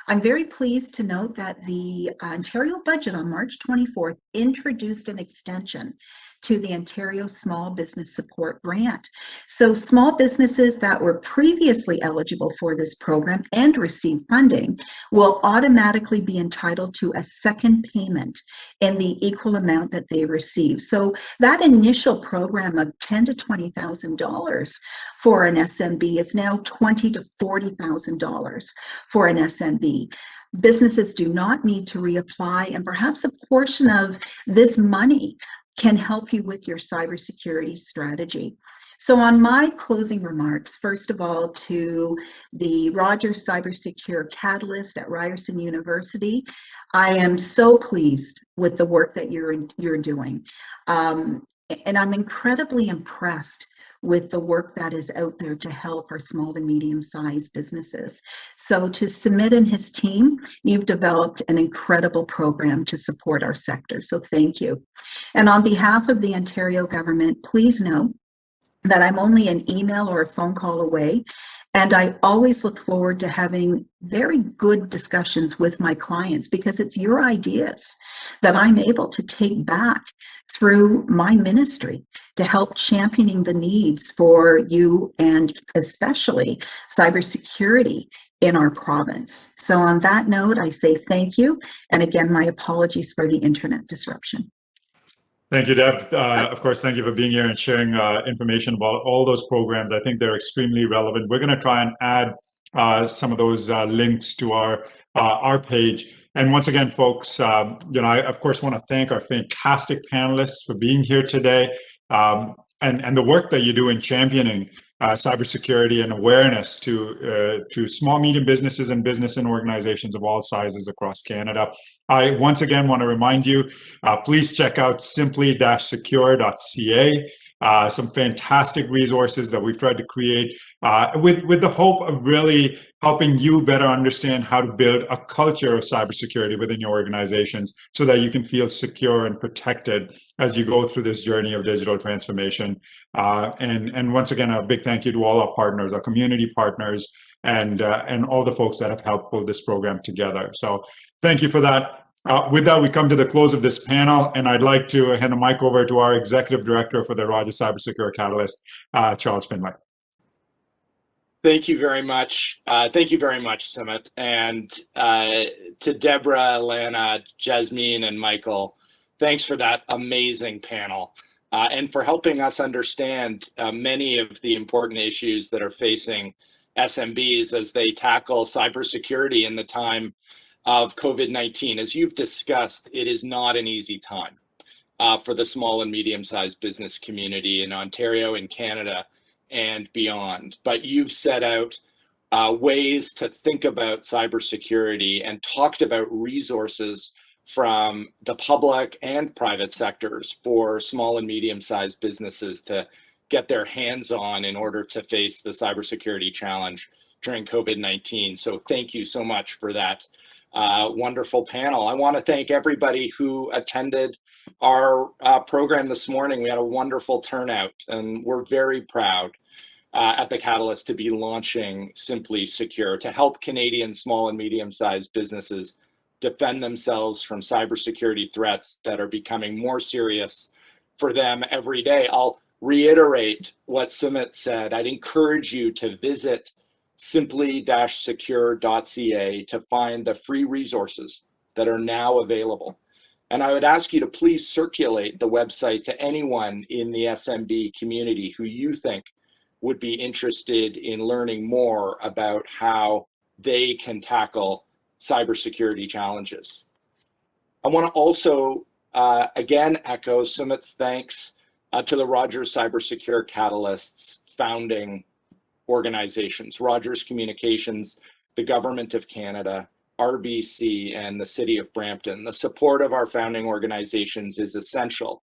Speaker 6: I'm very pleased to note that the Ontario budget on March 24th introduced an extension to the Ontario Small Business Support Grant. So small businesses that were previously eligible for this program and received funding will automatically be entitled to a second payment in the equal amount that they receive. So that initial program of $10,000 to $20,000 for an SMB is now $20,000 to $40,000 for an SMB. Businesses do not need to reapply, and perhaps a portion of this money can help you with your cybersecurity strategy. So on my closing remarks, first of all, to the Rogers Cybersecure Catalyst at Ryerson University, I am so pleased with the work that you're doing. And I'm incredibly impressed with the work that is out there to help our small and medium-sized businesses. So to Sumit and his team, you've developed an incredible program to support our sector. So thank you. And on behalf of the Ontario government, please know that I'm only an email or a phone call away. And I always look forward to having very good discussions with my clients, because it's your ideas that I'm able to take back through my ministry to help championing the needs for you, and especially cybersecurity in our province. So on that note, I say thank you. And again, my apologies for the internet disruption.
Speaker 1: Thank you, Deb. Of course, thank you for being here and sharing information about all those programs. I think they're extremely relevant. We're going to try and add some of those links to our page. And once again, folks, I of course want to thank our fantastic panelists for being here today, and the work that you do in championing cybersecurity and awareness to small, medium businesses and business and organizations of all sizes across Canada. I once again want to remind you, please check out simply-secure.ca. some fantastic resources that we've tried to create with the hope of really helping you better understand how to build a culture of cybersecurity within your organizations so that you can feel secure and protected as you go through this journey of digital transformation. And once again, a big thank you to all our partners, our community partners, and all the folks that have helped pull this program together. So thank you for that. With that, we come to the close of this panel, and I'd like to hand the mic over to our Executive Director for the Rogers Cybersecure Catalyst, Charles Finlay.
Speaker 10: Thank you very much. Thank you very much, Sumit. And to Deborah, Lana, Jasmine, and Michael, thanks for that amazing panel and for helping us understand many of the important issues that are facing SMBs as they tackle cybersecurity in the time of COVID-19. As you've discussed, it is not an easy time for the small and medium-sized business community in Ontario, in Canada, and beyond. But you've set out ways to think about cybersecurity and talked about resources from the public and private sectors for small and medium-sized businesses to get their hands on in order to face the cybersecurity challenge during COVID-19. So thank you so much for that wonderful panel. I want to thank everybody who attended our program this morning. We had a wonderful turnout, and we're very proud at the Catalyst to be launching Simply Secure to help Canadian small and medium-sized businesses defend themselves from cybersecurity threats that are becoming more serious for them every day. I'll reiterate what Sumit said. I'd encourage you to visit simply-secure.ca to find the free resources that are now available. And I would ask you to please circulate the website to anyone in the SMB community who you think would be interested in learning more about how they can tackle cybersecurity challenges. I want to also again echo Sumit's thanks to the Rogers Cybersecure Catalyst's founding organizations, Rogers Communications, the Government of Canada, RBC, and the City of Brampton. The support of our founding organizations is essential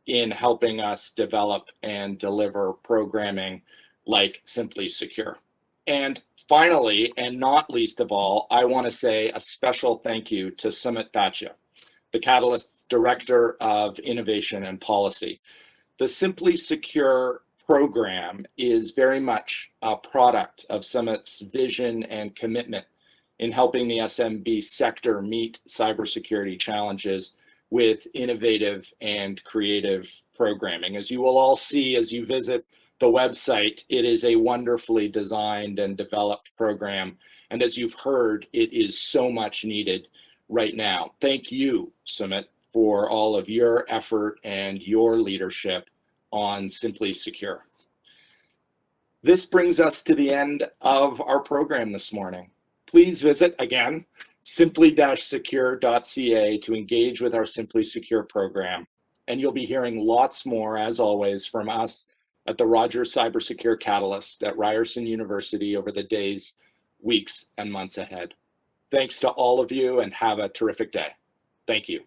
Speaker 10: in helping us develop and deliver programming like Simply Secure. And finally, and not least of all, I want to say a special thank you to Sumit Bhatia, the Catalyst's Director of Innovation and Policy. The Simply Secure program is very much a product of Sumit's vision and commitment in helping the SMB sector meet cybersecurity challenges with innovative and creative programming. As you will all see as you visit the website, it is a wonderfully designed and developed program. And as you've heard, it is so much needed right now. Thank you, Sumit, for all of your effort and your leadership on Simply Secure. This brings us to the end of our program this morning. Please visit, again, simply-secure.ca to engage with our Simply Secure program. And you'll be hearing lots more, as always, from us at the Rogers Cybersecure Catalyst at Ryerson University over the days, weeks, and months ahead. Thanks to all of you, and have a terrific day. Thank you.